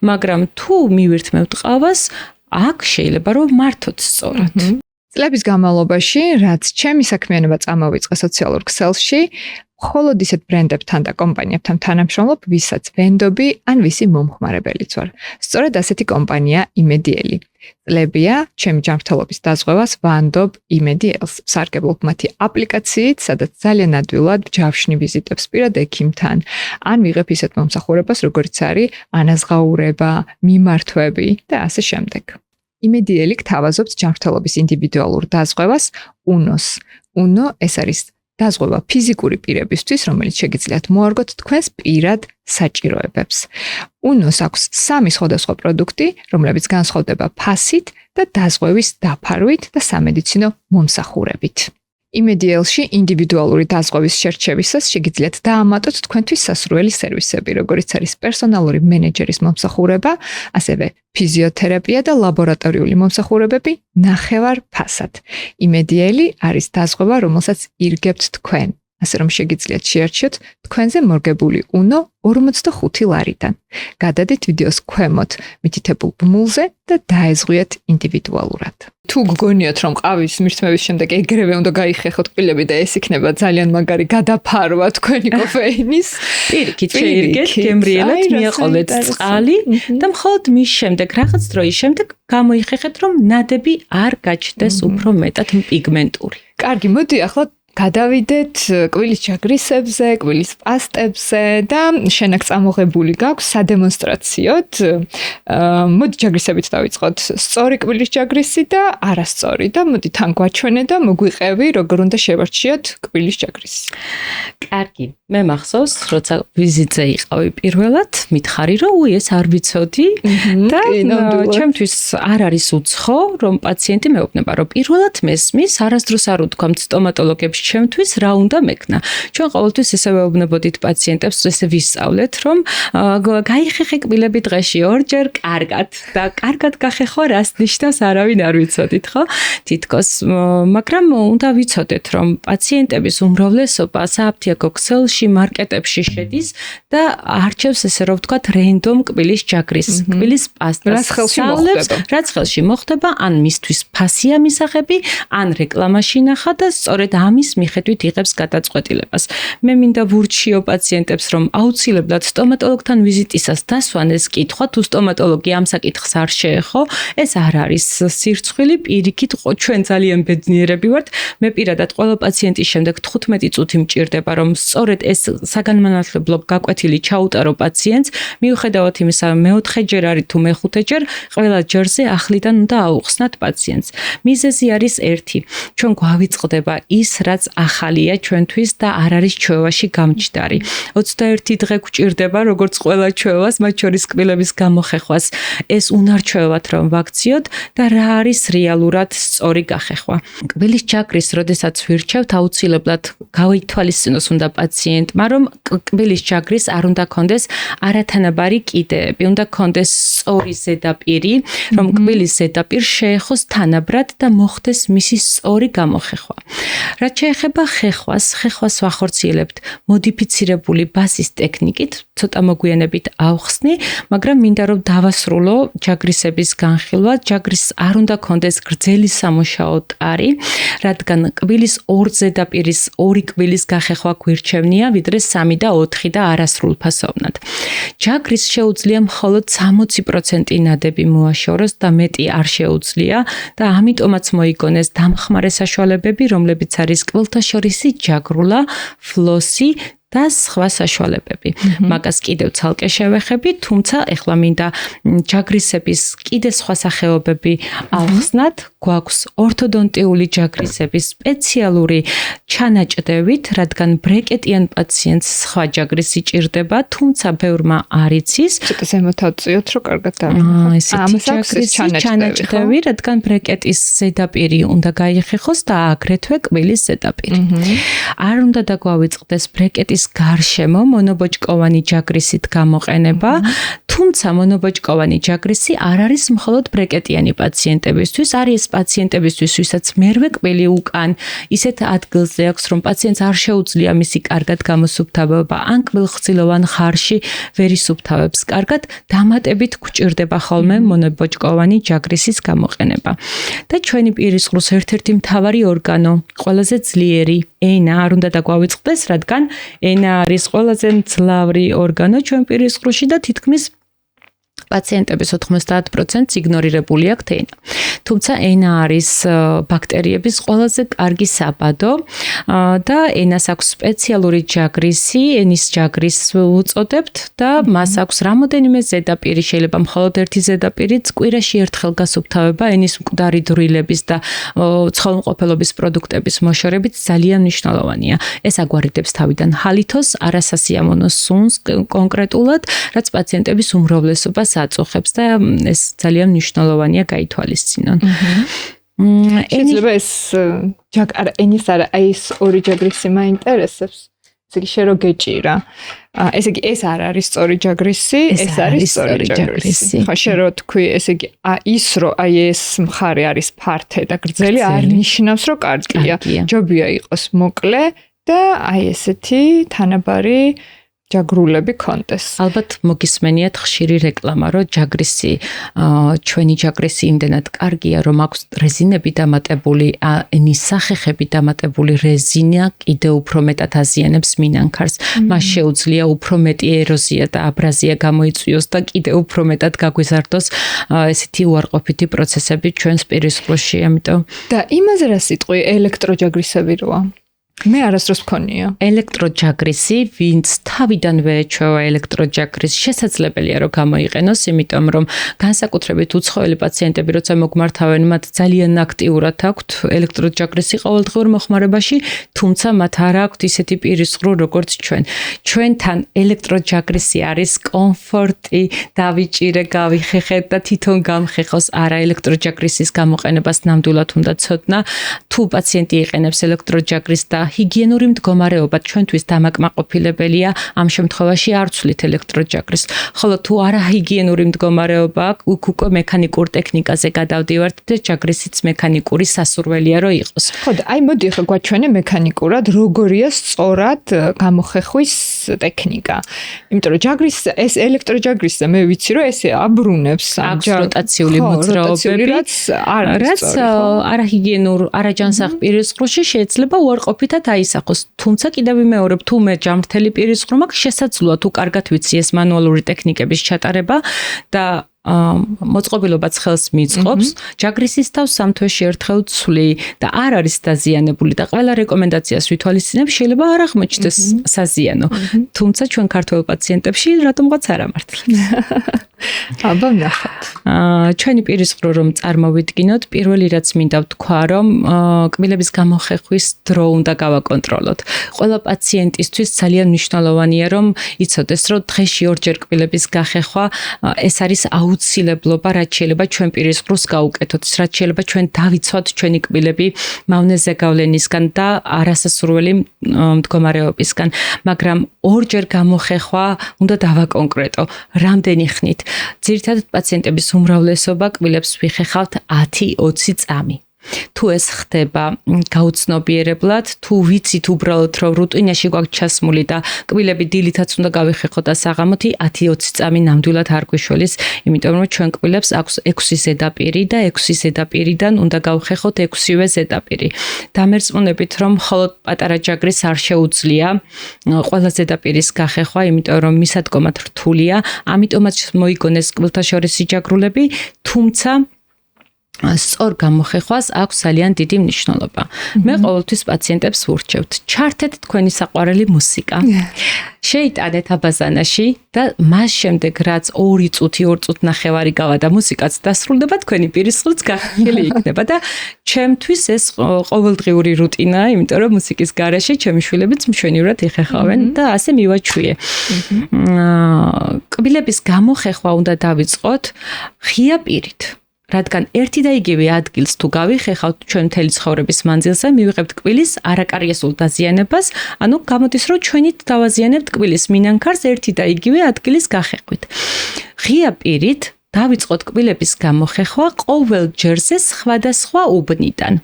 მაგრამ თუ მივირთმევთ ყავას, აქ შეიძლება რომ მართოთ სწორად. წლების განმავლობაში, რაც ჩემი საქმიანობა წამოვიწყე სოციალურ ქსელში, მხოლოდ ისეთ ბრენდებთან და კომპანიებთან თანამშრომლობ, ვისაც ვენდობი ან ვისი მომხმარებელიც ვარ. სწორედ ასეთი კომპანია იმედიელი. წლებია ჩემი ჯანმრთელობის დაზღვევას ვანდობ იმედიელს. სარგებლობ მათი აპლიკაციით, სადაც ძალიან ადვილად ჯავშნი ვიზიტებს პირად ექიმთან, ან ვიღებ ისეთ მომსახურებას, როგორც არის ანაზღაურება, მიმართვები და ასე შემდეგ. იმედიელი გთავაზობთ ჯანმრთელობის ინდივიდუალურ დაზღვევას UNO-ს. UNO ეს არის დაზღვევა ფიზიკური პირებისთვის, რომელიც შეგიძლიათ მოარგოთ თქვენს პირად საჭიროებებს. UNO-ს აქვს 3 სხვადასხვა პროდუქტი, რომლებიც განსხვავდება ფასით და დაზღვევის დაფარვით და სამედიცინო მომსახურებით. იმედიელში ინდივიდუალური დაზღვევის შერჩევისას შეგიძლიათ დაამატოთ თქვენთვის სასურველი სერვისები, როგორიც არის პერსონალური მენეჯერის მომსახურება, ასევე ფიზიოთერაპია და ლაბორატორიული მომსახურებები ნახევარ ფასად. იმედიელი არის დაზღვევა, რომელსაც ირგებთ თქვენ, ასე რომ შეგიძლიათ შეარჩიოთ თქვენზე მორგებული UNO 45 ლარიდან. გადადით ვიდეოს ქვემოთ მითითებულ ბმულზე და დაეზღვიეთ ინდივიდუალურად. თუ გგონიათ, რომ ყავის მირთმევის შემდეგ ეგრევე უნდა გაიხეხოთ კბილები და ეს იქნება ძალიან მაგარი გადაფარვა თქვენი კოფეინის, პირიქით შეირგეთ, გემრიელად მიაყოლეთ წყალი და მხოლოდ მის შემდეგ რაღაც დროის შემდეგ გამოიხეხეთ, რომ ნადები არ გაჩნდეს უფრო მეტად პიგმენტური. კარგი, მოდი ახლა გადავიდეთ კბილის ჯაგრისებზე, კბილის პასტებზე და შენაკწამოღებული გაქვს სადემონსტრაციოდ. მოდი ჯაგრისებით დავიწყოთ. სწორი კბილის ჯაგრისი და არასწორი და მოდი თან გვაჩვენე და მოგვიყევი, როგორ უნდა შევარჩიოთ კბილის ჯაგრისი. კარგი, მე მახსოვს, როცა ვიზიტზე იყავი პირველად, მითხარი, რომ ეს არ ვიცოდი და ჩემთვის არ არის უცხო, რომ პაციენტი მეუბნება, რომ პირველად მესმის, არასდროს არ უთქვამთ სტომატოლოგებს ჩემთვის რა უნდა მექნა. ჩვენ ყოველთვის ესე ვეუბნებოდით პაციენტებს, ესე ვისწავლეთ, რომ გაიხეხე კბილები დღეში 2 ჯერ კარგად და კარგად გახეხო რას ნიშნავს არავინ არ ვიცოდით, ხო? თითქოს, მაგრამ უნდა ვიცოდეთ, რომ პაციენტების უმრავლესობა საფთიაქო ქსელში, მარკეტებში შედის და არჩევს ესე რომ ვთქვათ რენდომ კბილის ჯაგრისს, კბილის პასტას. რაც ხელში მოხდება, ან მისთვის ფასია მისაღები, ან რეკლამაში ნახა და სწორედ ამის მიხედვით იღებს გადაწყვეტილებას. მე მინდა ვურჩიო პაციენტებს, რომ აუცილებლად სტომატოლოგთან ვიზიტისას დასვან ეს კითხვა, თუ სტომატოლოგი ამ საკითხს არ შეეხო, ეს არ არის სირცხვილი, პირიქით ჩვენ ძალიან ბედნიერები ვართ. მე პირადად ყველა პაციენტის შემდეგ 15 წუთი მჭირდება, რომ სწორედ ეს საგანმანათლებლო გაკვეთილი ჩაუტარო პაციენტს, მიუხედავად იმისა, მეოთხე ჯერ არის თუ მეხუთე ჯერ, ყველა ჯერზე ახლიდან უნდა აუხსნათ პაციენტს. მიზეზი არის ერთი, ჩვენ გვავიწყდება ის, რაც ახალია ჩვენთვის და არ არის ჩვევაში გამჯდარი. 21 დღე გვჭირდება, როგორც ყველა ჩვევას, მათ შორის კბილების გამოხეხვას. ეს უნარჩვევად რომ ვაქციოთ და რა არის რეალურად სწორი გახეხვა. კბილის ჯაგრის, როდესაც ვირჩევთ, აუცილებლად გავითვალისწინოს უნდა პაციენტმა, რომ კბილის ჯაგრის არ უნდა კონდეს არათანაბარი კიდეები, უნდა კონდეს სწორი ზედაპირი, რომ კბილის ზედაპირ შეეხოს თანაბრად და მოხდეს მისი სწორი გამოხეხვა. რაც შეეხება ხეხვას ვახორციელებთ მოდიფიცირებული ბასის ტექნიკით, ცოტა მოგვიანებით ავხსნი, მაგრამ მინდა რომ დავასრულო ჯაგრისების განხილვა. ჯაგრის არ უნდა კონდეს გრძელი სამუშაო ტარი, რადგან კბილის ორ ზედაპირის ორი კბილის გახეხვა გვირჩევნია, ვიდრე 3 და 4 და არასრულფასოვნად. ჯაგრის შეუძლია მხოლოდ 60% ნადები მოაშოროს და მეტი არ შეუძლია და ამიტომაც მოიგონეს დამხმარე საშუალებები, რომლებიც არის კბილთაშორისი ჯაგრულა, ფლოსი და სხვა საშუალებები. მაგას კიდევ ცალკე შევეხები, თუმცა ეხლა მინდა ჯაგრისების კიდე სხვა სახეობები ავხსნათ. გვაქვს ორთოდონტიული ჯაგრისების სპეციალური ჩანაჭდევით, რადგან ბრეკეტიან პაციენტს სხვა ჯაგრისი ჭირდება, თუმცა ბევრმა არ იცის. ცოტა ზემოთ ავწიოთ, რომ კარგად დავინახოთ. ესეთი ჯაგრისი ჩანაჭდევი, რადგან ბრეკეტის ზედაპირი უნდა გაიხეხოს და აგრეთვე კბილის ზედაპირი. არ უნდა დაგვავიწყდეს ბრეკეტის გარშემო მონობოჭკოვანი ჯაგრისით გამოყენება, თუმცა მონობოჭკოვანი ჯაგრისი არ არის მხოლოდ ბრეკეტიანი პაციენტებისთვის, არის პაციენტებისთვის, ვისაც მერვე კბილი უკან, ისეთ ადგილზე აქვს, რომ პაციენტს არ შეუძლია მისი კარგად გამოსუფთავება, ან კბილხცილოვან ხარში ვერ ისუფთავებს კარგად, დამატებით გვჭირდება ხოლმე მონობოჭკოვანი ჯაგრისის გამოყენება. და ჩვენი პირის ყრუს ერთ-ერთი მთავარი ორგანო, ყველაზე ძლიერი ენა არ უნდა დაგვავიწყდეს, რადგან ენა არის ყველაზე მძლავრი ორგანო ჩვენ პირის ყრუში და თითქმის პაციენტების 90% იგნორირებული აქვს ენა. თუმცა ენა არის ბაქტერიების ყველაზე კარგი საბადო და ენას აქვს სპეციალური ჯაგრისი, ენის ჯაგრის უწოდებთ და მას აქვს რამოდენიმე ზედაპირი, შეიძლება მხოლოდ ერთი ზედაპირიც კვირაში ერთხელ გასუფთავება ენის მკვდარი დროილების და ცხოველმყოფელობის პროდუქტების მოშორებით ძალიან მნიშვნელოვანია. ეს აგვარიდებს თავიდან ჰალითოს, არასასიამოვნო სუნს კონკრეტულად, რაც პაციენტების უმრავლესობას აწუხებს და ეს ძალიან მნიშვნელოვანია გაითვალისწინონ. შეიძლება ეს ენის არა, ეს ორი ჯაგრისი მაინტერესებს. ესე იგი შენ რო გეჭირა. ესე იგი ეს არ არის სწორი ჯაგრისი, ეს არის სწორი ჯაგრისი. ხო, შენ რო თქვი, ესე იგი ის რო ეს მხარე არის ფართე და გრძელი არ ნიშნავს რომ კარგია. ჯობია იყოს მოკლე და ესეთი თანაბარი ჯაგრულები კონდეს. ალბათ მოგისმენიათ ხშირი რეკლამა, რომ ჯაგრისი, ჩვენი ჯაგრისი იმდენად კარგია, რომ აქვს რეზინები დამატებული, ენის სახეხები დამატებული რეზინა კიდე უფრო მეტად აზიანებს მინანქარს. მას შეუძლია უფრო მეტი ეროზია და აბრაზია გამოიწვიოს და კიდე უფრო მეტად გაგვიზარდოს ესეთი უარყოფითი პროცესები ჩვენს პირისყრუში, ამიტომ და იმაზე რა სიტყვი ელექტროჯაგრისები როა? მე არასდროს მქონია. ელექტროჯაგრისი, ვინც თავიდანვე ეჩვევა ელექტროჯაგრის, შესაძლებელია რომ გამოიყენოს, იმიტომ რომ განსაკუთრებით უცხოელი პაციენტები, როცა მოგმართავენ, მათ ძალიან აქტიურად აქვთ ელექტროჯაგრისი ყოველდღიურ მოხმარებაში, თუმცა მათ არ აქვთ ისეთი პირისყრუ, როგორც ჩვენ. ჩვენთან ელექტროჯაგრისი არის კომფორტი, დავიჭირე, გავიხეხე და თვითონ გამხეხოს, არა ელექტროჯაგრისის გამოყენებას ნამდვილად უნდა ცოდნა. თუ პაციენტი იყენებს ელექტროჯაგრისს და ჰიგიენური მდგომარეობა ჩვენთვის დამაკმაყოფილებელია, ამ შემთხვევაში არ ვცვლით ელექტროჯაგრისს. ხოლო თუ არა ჰიგიენური მდგომარეობა აქვს, უკვე მექანიკურ ტექნიკაზე გადავდივართ და ჯაგრისიც მექანიკური სასურველია რომ იყოს. ხო და მოდი ახლა გვაჩვენე მექანიკურად როგორია სწორად გამოხეხვის ტექნიკა. იმიტომ რომ ჯაგრის ეს ელექტროჯაგრისზე მე ვიცი რომ ესე აბრუნებს აქვს როტაციული მოძრაობები, რაც არაჰიგიენურ, არაჯანსაღ პირისყრუში შეიძლება უარყოფითად აისახოს. თუმცა კიდევ ვიმეორებ, თუ მე ჯამრთელი პირისყრუ მაქვს, შესაძლოა თუ კარგად ვიცი ეს მანუალური ტექნიკების ჩატარება და მოწყობილობაც ხელს მიწყობს, ჯაგრისის თავს 3 თვეში ერთხელ ვცვლი და არ არის დაზიანებული და ყველა რეკომენდაციას ვითვალისწინებ, შეიძლება არ აღმოჩნდეს საზიანო. თუმცა ჩვენ ქართველ პაციენტებში რატომღაც არ ამართლებს. აბა ნახოთ. ჩვენი პირისყრო რომ წარმოვიდგინოთ, პირველი რაც მინდა ვთქვა, რომ კბილების გამოხეხვის დრო უნდა გავაკონტროლოთ. ყველა პაციენტისთვის ძალიან მნიშვნელოვანია, რომ იცოდეს, რომ დღეში ორჯერ კბილების გახეხვა ეს არის აუცილებლობა, რაც შეიძლება ჩვენ პირისყროს გაუკეთოთ, რაც შეიძლება ჩვენ დავიცვათ ჩვენი კბილები მავნეზე გავლენისგან და არასასურველი მდგომარეობისგან, მაგრამ ორჯერ გამოხეხვა უნდა დავაკონკრეტო, რამდენი ხნით. ძირითადად პაციენტების უმრავლესობა კბილებს ვიხეხავთ 10-20 წამი. თუ ეს ხდება გაუცნობიერებლად, თუ ვიცით უბრალოდ რომ რუტინაში გვაქვს ჩასმული და კბილები დილითაც უნდა გავიხეხოთ და საღამოთი 10-20 წამი ნამდვილად არ გვიშველის, იმიტომ რომ ჩვენ კბილებს აქვს 6 ზედაპირი და 6 ზედაპირიდან უნდა გავხეხოთ 6-ვე ზედაპირი. დამერწმუნებით რომ მხოლოდ პატარა ჯაგრის არ შეუძლია ყველა ზედაპირის გახეხვა, იმიტომ რომ მისადგომად რთულია, ამიტომაც მოიგონეს კბილთაშორისი ჯაგრულები, თუმცა სწორ გამოხეხვას აქვს ძალიან დიდი მნიშვნელობა. მე ყოველთვის პაციენტებს ვურჩევთ, ჩართეთ თქვენი საყვარელი მუსიკა. შეიტანეთ აბაზანაში და მას შემდეგ რაც 2 წუთი, 2 წუთნახევარი გავა და მუსიკაც დასრულდება, თქვენი პირისყრიც გახილი იქნება და ჩემთვის ეს ყოველდღიური რუტინაა, იმიტომ რომ მუსიკის გარეშე ჩემი შვილებიც მშვენივრად იხეხავენ და ასე მივაჩვიე. კბილების გამოხეხვა უნდა დავიწყოთ ღია პირით. რადგან ერთი და იგივე ადგილს თუ გავიხეხავთ ჩვენ მთელი ცხოვრების მანძილზე, მივიღებთ კბილის არაკარიესულ დაზიანებას, ანუ გამოდის რომ ჩვენით დავაზიანებთ კბილის მინანქარს ერთი და იგივე ადგილის გახეხვით. ღია პირით დავიწყოთ კბილების გამოხეხვა ყოველ ჯერზე სხვადასხვა უბნიდან.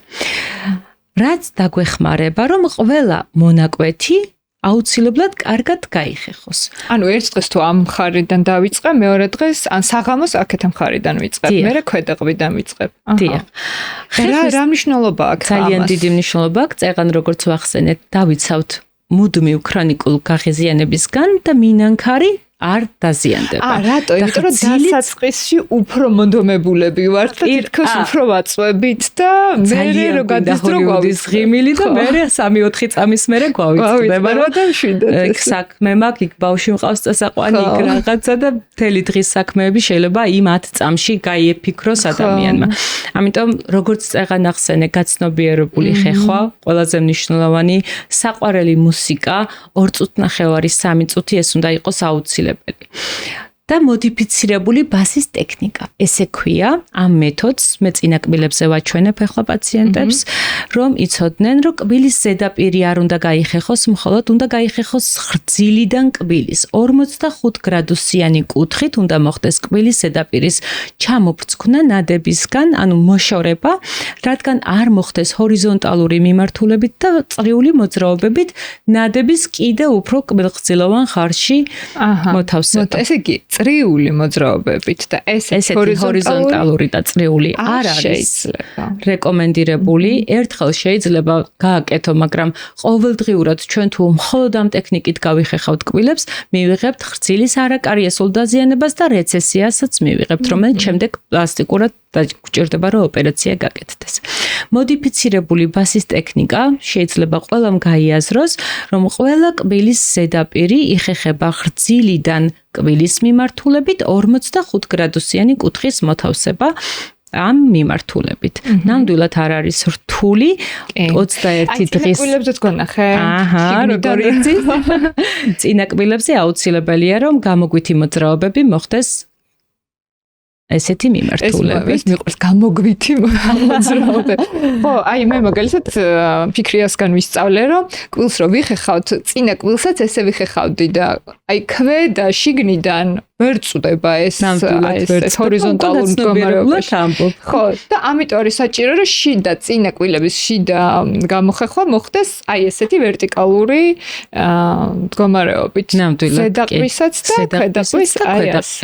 რაც დაგვეხმარება, რომ ყველა მონაკვეთი აუცილებლად კარგად გაიხეხოს. ანუ ერთ დღეს თუ ამ მხარიდან დავიწყე, მეორე დღეს ან საღამოს აქეთ ამ მხარიდან ვიწყებ, მერე ქვედა ყბიდან ვიწყებ. დიახ. რა მნიშვნელობა აქვს? ძალიან დიდი მნიშვნელობა აქვს. წეგან როგორც ვახსენეთ, დავიცავთ მუდმივ ქრონიკულ გაღიზიანებისგან და მინანქარი არ დაზიანდება. რატო? იმიტომ რომ დასაწყისში უფრო მონდომებულები ვართ და თითქოს უფრო ვაწვევით და მე რო გადის დრო გვავის ღიმილი და მე 3-4 წამის მერე გვავიწყდება და მშვიდად. საქმე მაქვს, იქ ბავშვი მყავს წასაყვანი, იქ რაღაცა და მთელი დღის საქმეები შეიძლება იმ 10 წამში გაიეფიქროს ადამიანმა. ამიტომ როგორც წეღან ახსენე, გაცნობიერებული ხეხვა, ყველაზე მნიშვნელოვანი საყვარელი მუსიკა, 2 წუთნახევარი 3 წუთი ეს უნდა იყოს აუცილებელი. და მოდიფიცირებული ბასის ტექნიკა. ესე ქვია, ამ მეთოდს მე წინა კბილებზე ვაჩვენებ ახლა პაციენტებს, რომ იცოდნენ, რომ კბილის ზედაპირი არ უნდა გაიხეხოს, მხოლოდ უნდა გაიხეხოს ღვიძლიდან კბილის 45 გრადუსიანი კუთხით უნდა მოხდეს კბილის ზედაპირის ჩამოფრცქნა ნადებისგან, ანუ მოშორება, რადგან არ მოხდეს ჰორიზონტალური მიმართულებით და წრიული მოძრაობებით ნადების კიდე უფრო კბილღრძილოვან ხარში მოთავსება. ესე იგი წრიული მოძრაობებით და ესეთი ჰორიზონტალური და წრიული არ არის რეკომენდირებული. ერთხელ შეიძლება გააკეთო, მაგრამ ყოველდღიურად ჩვენ თუ მხოლოდ ამ ტექნიკით გავიხეხავთ კბილებს, მივიღებთ ღვიძლის არაკარიესულ დაზიანებას და რეცესიასაც მივიღებთ, რომელიც შემდეგ პლასტიკურად გჭირდება რომ ოპერაცია გაკეთდეს. მოდიფიცირებული ბასის ტექნიკა შეიძლება ყველამ გაიაზროს, რომ ყველა კბილის ზედაპირი იხეხება ღვიძლიდან კბილის მიმართულებით 45 გრადუსიანი კუთხის მოთავსება ამ მიმართულებით. ნამდვილად არ არის რთული 21 დღის კბილებზეც გონახე. როგორ იცით? წინა კბილებზე აუცილებელია რომ გამოგვითი მოძრაობები მოხდეს ესეთი მიმართულებით. მიყვარს გამოგვითი მოძრაობები. ხო, აი მე მაგალითად ფიქრიასგან ვისწავლე, რომ კბილს რო ვიხეხავთ, წინა კბილსაც ესე ვიხეხავდი და აი ქვედა შიგნიდან ვერ წვდება ეს ჰორიზონტალურ მდგომარეობაში. ხო, და ამიტომ არის საჭირო, რომ შიდა წინა კბილების შიდა გამოხეხვა მოხდეს აი ესეთი ვერტიკალური მდგომარეობით. ზედაყბისაც და ქვედაყბის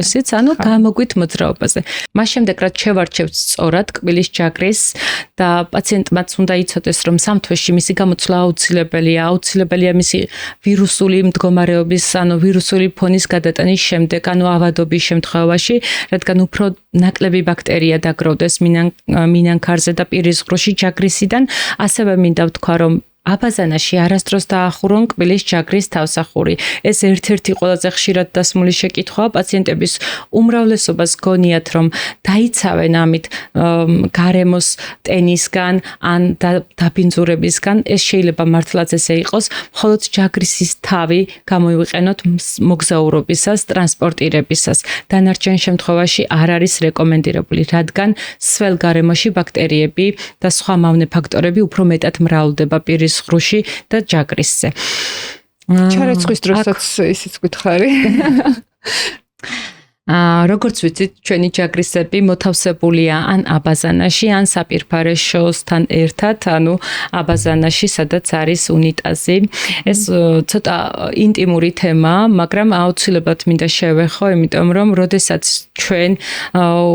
ესეც, ანუ გამოგვით მოძრაობაზე. მას შემდეგ რაც შევარჩევთ სწორად კბილის ჯაგრის და პაციენტმაც უნდა იცოდეს, რომ სამთვეში მისი გამოცვლა აუცილებელია მისი ვირუსული მდგომარეობის, ანუ ვირუსული ფონის გადატანის შემდეგ, ანუ ავადობის შემთხვევაში, რადგან უფრო ნაკლები ბაქტერია დაგროვდეს მინანქარზე და პირის ღრუში ჯაგრისიდან, ასევე მინდა ვთქვა, რომ აბაზანაში არასდროს დაახურონ კბილის ჯაგრის თავსახური. ეს ერთ-ერთი ყველაზე ხშირად დასმული შეკითხვაა პაციენტების უმრავლესობას გონიათ, რომ დაიცავენ ამით გარემოს ტენისგან ან დაბინძურებისგან. ეს შეიძლება მართლაც ესე იყოს, მხოლოდ ჯაგრისის თავი გამოივიყენოთ მოგზაურობისას, ტრანსპორტირებისას. დანარჩენ შემთხვევაში არ არის რეკომენდირებული, რადგან სველ გარემოში ბაქტერიები და სხვა მავნე ფაქტორები უფრო მეტად მრავლდება პირის ღრუში და ჯაგრისზე. ჩარეცხვის დროსაც ისიც გითხარი. როგორც ვიცით, ჩვენი ჯაგრისები მოთავსებულია ან აბაზანაში, ან საპირფარე შოოსთან ერთად, ანუ აბაზანაში, სადაც არის უნიტაზი. ეს ცოტა ინტიმური თემაა, მაგრამ აუცილებლად მინდა შევეხო, იმიტომ რომ როდესაც ჩვენ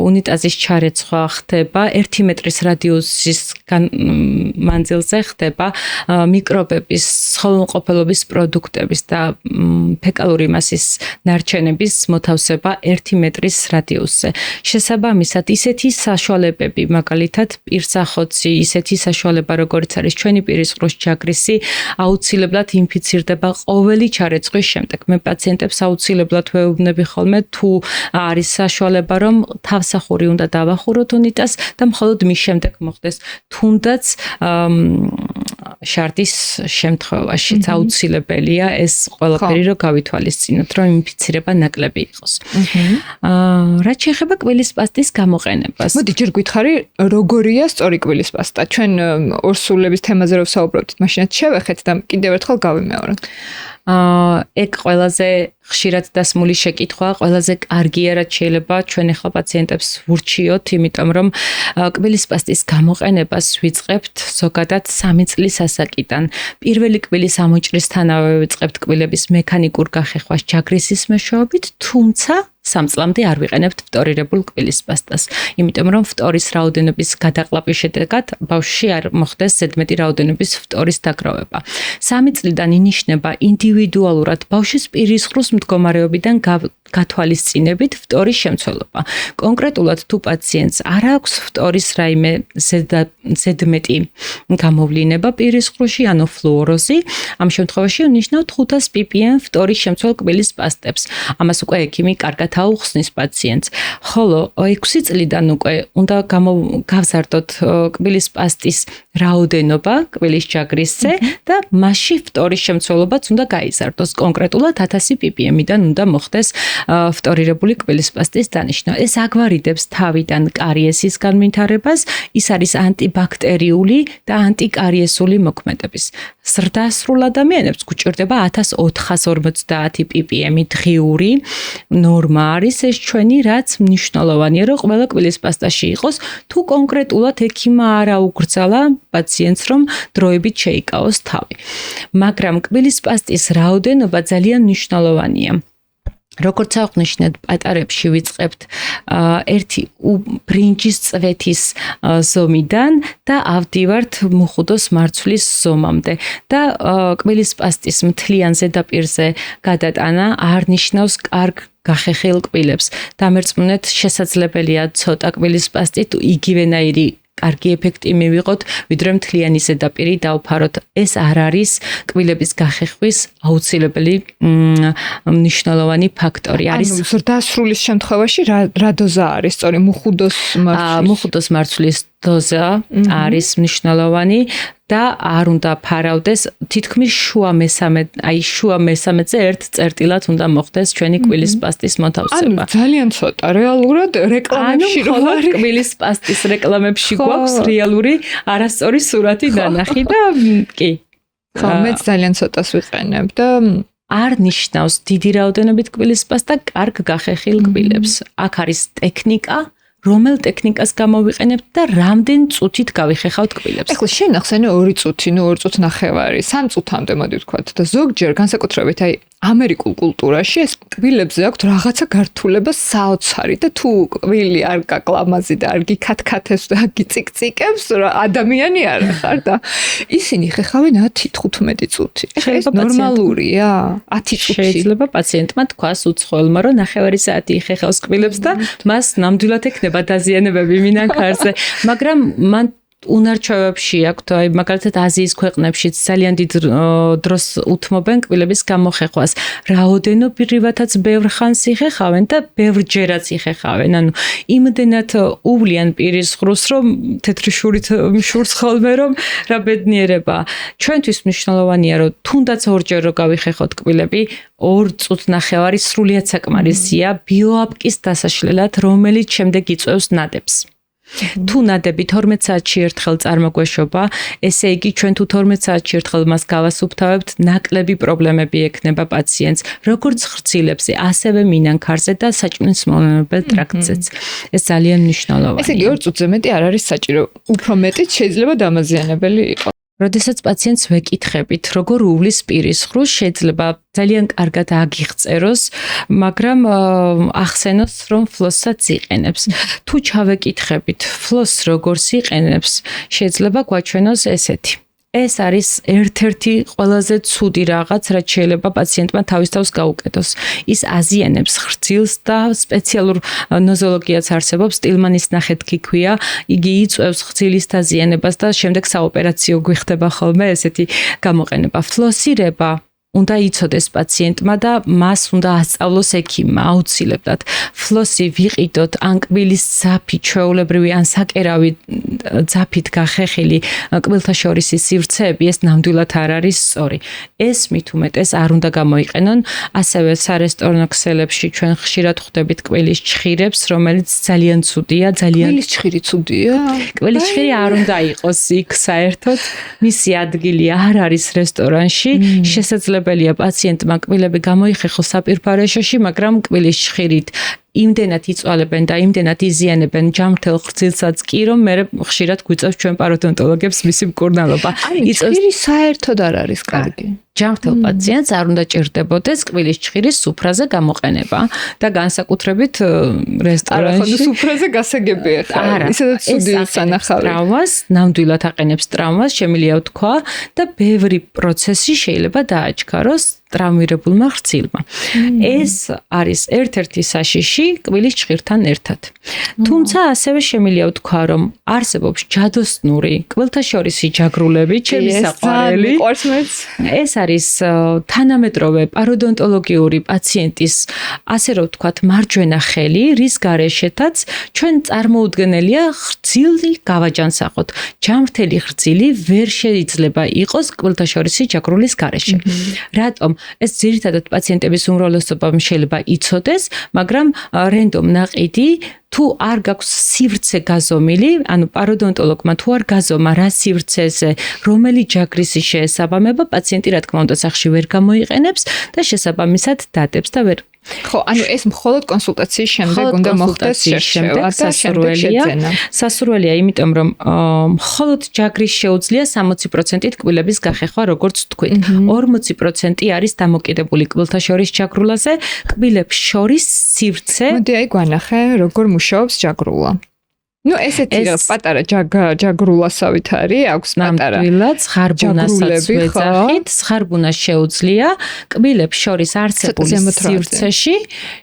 უნიტაზის ჩარეცხვა ხდება 1 მეტრის რადიუსის მანძილზე ხდება მიკრობების, ცხოველმყოფელობის პროდუქტების და ფეკალური მასის ნარჩენების მოთავსება 1 მეტრის რადიუსზე. შესაბამისად, ისეთი საშუალებები, მაგალითად, პირსახოცი, ისეთი საშუალება, როგორც არის ჩვენი პირის ღრუს ჯაგრისი, აუცილებლად ინფიცირდება ყოველი ჩარეცხვის შემდეგ. მე პაციენტებს აუცილებლად ვეუბნები ხოლმე, თუ არის საშუალება, რომ თავსახური უნდა დავახუროთ უნიტას და მხოლოდ მის შემდეგ მოხდეს, თუნდაც შარდის შემთხვევაშიც აუცილებელია ეს ყველაფერი, რომ გავითვალისწინოთ, რომ ინფიცირება ნაკლები იყოს. რაც შეეხება კბილის პასტის გამოყენებას. მოდი ჯერ გითხარი, როგორია სწორი კბილის პასტა? ჩვენ ორსულების თემაზე რო ვსაუბრობთ, მაშინაც შევეხეთ და კიდევ ერთხელ გავიმეოროთ. ეგ ყველაზე ხშირად დასმული შეკითხვაა, ყველაზე კარგია, რაც შეიძლება ჩვენ ახლა პაციენტებს ვურჩიოთ, იმიტომ რომ კბილის პასტის გამოყენებას ვიწყებთ ზოგადად 3 წლის ასაკიდან. პირველი კბილის ამოჭრისთანავე ვიწყებთ კბილების მექანიკურ გახეხვას ჯაგრისის მეშვეობით, თუმცა 3 წლამდე არ ვიყენებთ ფტორირებულ კბილის პასტას. იმიტომ რომ ფტორის რაოდენობის გადაყლაპის შედეგად ბავშვში არ მოხდეს ზედმეტი რაოდენობის ფტორის დაგროვება. 3 წლიდან ინიშნება ინდივიდუალურად ბავშვის პირისყრუს მდგომარეობიდან გათვალისწინებით ფტორის შემცველობა. კონკრეტულად თუ პაციენტს არ აქვს ფტორის რაიმე ზედმეტი გამოვლინება პირისყრუში, ანუ ფლუოროზი, ამ შემთხვევაში ვნიშნავთ 500 ppm ფტორის შემცველ კბილის პასტებს. ამას უკვე ექიმი კარგად აუხსნის პაციენტს. ხოლო 6 წლიდან უკვე უნდა გავზარდოთ კბილის პასტის რაოდენობა კბილის ჯაგრისზე და მასში ფტორის შემცველობაც უნდა გაიზარდოს. კონკრეტულად 1000 ppm-დან უნდა მოხდეს ფტორირებული კბილის პასტის დანიშნა. ეს აგვარიდებს თავიდან კარიესის განვითარებას, ის არის ანტიბაქტერიული და ანტიკარიესული მოქმედების. ზრდასრულ ადამიანებს გვჭირდება 1450 ppm დღიური ნორმა არის ეს ჩვენი, რაც მნიშვნელოვანია, რომ ყველა კბილის პასტაში იყოს, თუ კონკრეტულად ექიმმა არ აუგრძალა პაციენტს, რომ დროებით შეიკავოს თავი. მაგრამ კბილის პასტის რაოდენობა ძალიან მნიშვნელოვანია. როგორც აღვნიშნეთ, პატარებში ვიწყებთ ერთი ბრინჯის წვეთის ზომიდან და ავდივართ მუხუდოს მარცვლის ზომამდე და კბილის პასტის მთლიან ზედაპირზე გადატანა არ ნიშნავს კარგ გახეხილ კბილებს. დამერწმუნეთ, შესაძლებელია ცოტა კბილის პასტით იგივენაირი კარგი ეფექტი მივიღოთ, ვიდრე მთლიანი ზედაპირი დავფაროთ. ეს არ არის კბილების გახეხვის აუცილებელი მნიშვნელოვანი ფაქტორი. არის ზრდასრულის შემთხვევაში რა დოზა არის სწორი მუხუდოს მარცვლის დოზა არის მნიშვნელოვანი და არ უნდა ფარავდეს თითქმის შუა მესამედზე 1 წერტილად უნდა მოხდეს ჩვენი კბილის პასტის მოთავსება. ძალიან ცოტა რეალურად რეკლამებში რო არის კბილის პასტის რეკლამებში გვაქვს რეალური არასწორი სურათი დანახი და კი. ხო, მეც ძალიან ცოტას ვიყენებ და არ ნიშნავს დიდი რაოდენობით კბილის პასტა კარგ გახეხილ კბილებს. აქ არის ტექნიკა, რომელ ტექნიკას გამოვიყენებთ და რამდენ წუთით გავიხეხავთ კბილებს. ეხლა შენ ახსენე 2 წუთი, 2 წუთი ნახევარი, 3 წუთამდე მოდი ვთქვათ და ზოგჯერ განსაკუთრებით ამერიკულ კულტურაში ეს კბილებზე აქვს რაღაცა გართულება საოცარი და თუ კბილი არ გაკლამაზი და არ გიქათქათებს და გიწიკწიკებს, ადამიანი არ ხარ და ისინი ხეხავენ 10-15 წუთი. ეს ნორმალურია? 10 წუთი. შეიძლება პაციენტმა თქვას უცხოელმა, რომ ნახევარი საათი იხეხავს კბილებს და მას ნამდვილად ექნება დაზიანებები მინანქარზე, მაგრამ მან უნარჩვევებში აქვთ, მაგალითად აზიის ქვეყნებშიც ძალიან დიდ დროს უთმობენ კბილების გამოხეხვას. რაოდენობრივადაც ბევრ ხანს იხეხავენ და ბევრჯერაც იხეხავენ. ანუ იმდენად უვლიან პირისყრუს, რომ თეთრი შურით შურს ხოლმე, რომ რა ბედნიერება. ჩვენთვის მნიშვნელოვანია, რომ თუნდაც 2ჯერ რო გავიხეხოთ კბილები, 2 წუთნახევარი სრულიად საკმარისია ბიოაპკის დასაშლელად, რომელიც შემდეგ იწვევს ნადებს. თუ ნადები 12 საათში ერთხელ წარმოგვეშობა, ესე იგი ჩვენ თუ 12 საათში ერთხელ მას გავასუფთავებთ, ნაკლები პრობლემები ექნება პაციენტს, როგორც ხრცილებზე, ასევე მინანქარზე და საჭმლის-მომნელობელ ტრაქტზეც. ეს ძალიან მნიშვნელოვანია. ესე იგი 2 წუთზე მეტი არ არის საჭირო. უფრო მეტიც შეიძლება დამაზიანებელი იყოს. როდესაც პაციენტს ვეკითხებით, როგორ უვლის პირისყრუს, შეიძლება ძალიან კარგად აგიღწეროს, მაგრამ ახსენოს, რომ ფლოსსაც იყენებს. თუ ჩავეკითხებით, ფლოს როგორს იყენებს, შეიძლება გვაჩვენოს ესეთი. ეს არის ერთ-ერთი ყველაზე ცუდი რაღაც, რაც შეიძლება პაციენტმა თავის თავს გაუკეთოს. ის აზიანებს ხრცილს და სპეციალურ ნოზოლოგიაც არსებობს, სტილმანის ნახეთქი ქვია, იგი იწვევს ხრცილის დაზიანებას და შემდეგ საოპერაციო გვიხდება ხოლმე ესეთი გამოყენება. ფლოსირება უნდა იცოდეს პაციენტმა და მას უნდა ასწავლოს ექიმმა აუცილებლად. ფლოსი ვიყიდოთ ან კბილის ძაფი, ჩვეულებრივი ან საკერავი ძაფით გახეხილი კბილთა შორისი სივრცეები, ეს ნამდვილად არ არის სწორი. ეს მით უმეტეს არ უნდა გამოიყენონ. ასევე სარესტორნო ქსელებში ჩვენ ხშირად ხვდებით კბილის ჩხირებს, რომელიც ძალიან ცუდია, კბილის ჩხირი ცუდია? კბილის ჩხირი არ უნდა იყოს იქ საერთოდ. მისი ადგილი არ არის რესტორანში. შესაძლებელია პაციენტმა კბილები გამოიხეხოს საპირფარეშოში, მაგრამ კბილის ჩხირით იმდენად იწვალებენ და იმდენად იზიანებენ ჯამრთელ ხრცილსაც კი, რომ მე ხშირად გვიწევს ჩვენ პაროდონტოლოგებს მისი მკურნალობა. ჩხირი საერთოდ არ არის კარგი. ჯანმრთელ პაციენტს არ უნდა ჭირდებოდეს კბილის ჭხირის სუფრაზე გამოყენება და განსაკუთრებით რესტორანში. არა, სუფრაზე გასაგებია ხარ. ისედაც ცუდი სანახავი. ტრავმას, ნამდვილად აყენებს ტრავმას, შემიძლია ვთქვა და ბევრი პროცესი შეიძლება დააჩქაროს ტრავმირებულმა ხრცილმა. ეს არის ერთ-ერთი საშიში კბილის ჭხირთან ერთად. თუმცა ასევე შემიძლია ვთქვა, რომ არსებობს ჯადოსნური კბილთაშორისი ჯაგრულები, ჩემი საყვარელი. ეს არის თანამედროვე პაროდონტოლოგიური პაციენტის, ასე რომ ვთქვათ, მარჯვენა ხელი, რის გარეშეთაც ჩვენ წარმოუდგენელია ხრცილი გავაჯანსაღოთ. ჯანმრთელი ხრცილი ვერ შეიძლება იყოს კბილთაშორისი ჯაგრულის გარეშე. რატომ? ეს ძირითადად პაციენტების უმრავლესობამ შეიძლება იცოდეს, მაგრამ რენდომ ნაყიდი თუ არ გაქვს სივრცე გაზომილი, ანუ პაროდონტოლოგმა თუ არ გაზომა რა სივრცეზე, რომელი ჯაგრისი შეესაბამება, პაციენტი რა თქმა უნდა სახში ვერ გამოიყენებს და შესაბამისად დადებს და ვერ ხო, ანუ ეს მხოლოდ კონსულტაციის შემდეგ უნდა მოხდეს შერჩევა და შემდეგ შეძენა. სასურველია, იმიტომ რომ მხოლოდ ჯაგრის შეუძლია 60%-ით კბილების გახეხვა, როგორც თქვით. 40% არის დამოკიდებული კბილთა შორის ჯაგრულაზე, კბილებს შორის სივრცე. მოდი აი გვანახე, როგორ მუშაობს ჯაგრულა. ნუ ესეთი პატარა ჯაგრულასავით არის, აქვს პატარა. ნამდვილად სხარბუნასაც ვეძახით, სხარბუნა შეუძლია კბილებს შორის არსებული სივრცეში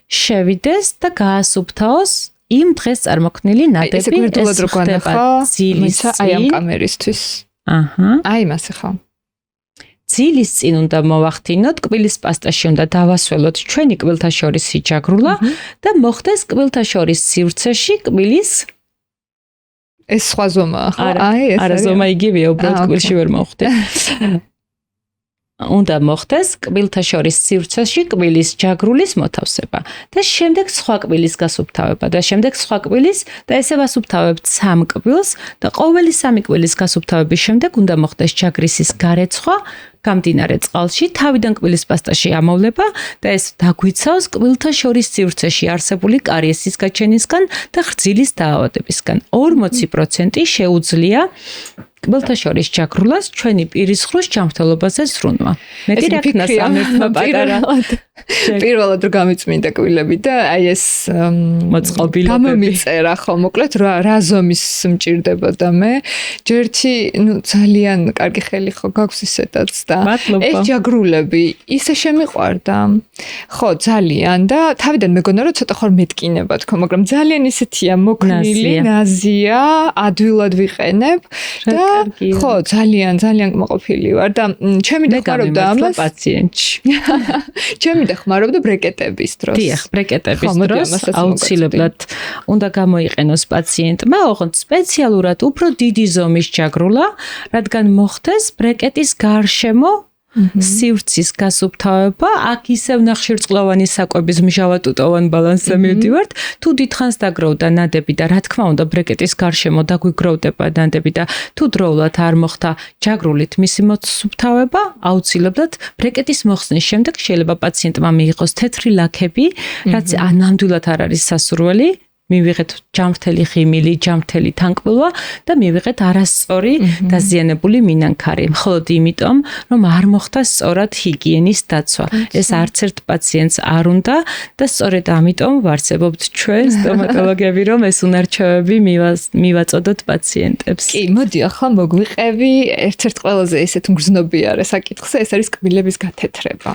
შევიდეს და გაასუფთავოს იმ დღეს წარმოქმნილი ნადები. ეს გვერდულად რო გვანახა, მისა აი ამ კამერისთვის. აჰა. აი მასე ხო. ძილის წინ უნდა მოვახდინოთ, კბილის პასტაში უნდა დავასველოთ ჩვენი კბილთა შორისი ჯაგრულა და მოხდეს კბილთა შორის სივრცეში კბილის ეს სხვა ზომაა, ხო? აი ეს არა ზომა იგივეა, უბრალოდ კბილში ვერ მოხდე. უნდა მოხდეს კბილთა შორის სივრცეში კბილის ჯაგრულის მოთავსება და შემდეგ სხვა კბილის გასუფთავება და შემდეგ სხვა კბილის და ესე ვასუფთავებთ 3 კბილს და ყოველი 3 კბილის გასუფთავების შემდეგ უნდა მოხდეს ჯაგრისის გარეცხვა გამდინარე წყალში, თავიდან კბილის პასტაში ამოვლება და ეს დაგვიცავს კბილთა შორის სივრცეში არსებული კარიესის გაჩენისგან და ხრძილის დაავადებისგან. 40% შეუძლია კბილთა შორის ჯაგრულას ჩვენი პირის ხროს ჯანმრთელობაზე ზრუნვა. მეტი რა ქნა სამერთმა პატარა. პირველად რო გამიწმინდა კბილები და აი ეს მოწყობილობები გამომიწერა ხო, მოკლედ რა ზომის მჭირდებოდა მე. ჯერთი, ნუ ძალიან კარგი ხელი ხო გაქვს ისედაც და ეს ჯაგრულები ისე შემიყვარდა. ხო, ძალიან და თავიდან მეგონა რომ ცოტა ხარ მეტკინება თქო, მაგრამ ძალიან ისეთია მოკნილი, ნაზია, ადვილად ვიყენებ და ხო, ძალიან მოყოფილი ვარ და ჩემი დახმარობდა ამას პაციენტში. ჩემი დახმარობდა ბრეკეტების დროს. დიახ, ბრეკეტების დროს აუცილებლად უნდა გამოიყენოს პაციენტმა, ოღონდ სპეციალურად უფრო დიდი ზომის ჯაგრულა, რადგან მოხდეს ბრეკეტის გარშემო სივრცის გასუფთავება, აქ ისევ ნახშირწყლოვანი საკვების მჟავატუტოვან ბალანსზე მივდივართ, თუ დიდხანს დაგროვდა ნადები და რა თქმა უნდა ბრეკეტის გარშემო დაგვიგროვდება ნადები და თუ დროულად არ მოხდა ჯაგრულით მისი მოსუფთავება, აუცილებლად ბრეკეტის მოხსნის შემდეგ შეიძლება პაციენტმა მიიღოს თეთრი ლაქები, რაც ნამდვილად არ არის სასურველი. მივიღეთ ჯანმრთელი ხიმილი, ჯანმრთელი თანკბილვა და მივიღეთ არასწორი დაზიანებული მინანქარი. მხოლოდ იმიტომ, რომ არ მოხდა სწორად ჰიგიენის დაცვა. ეს არც ერთ პაციენტს არ უნდა და სწორედ ამიტომ ვარცებობთ ჩვენ სტომატოლოგები, რომ ეს უნარჩვევები მივაწოდოთ პაციენტებს. კი, მოდი ახლა მოგვიყევი ერთ-ერთ ყველაზე ესეთ მგრძნობიარე საკითხზე, ეს არის კბილების გათეთრება.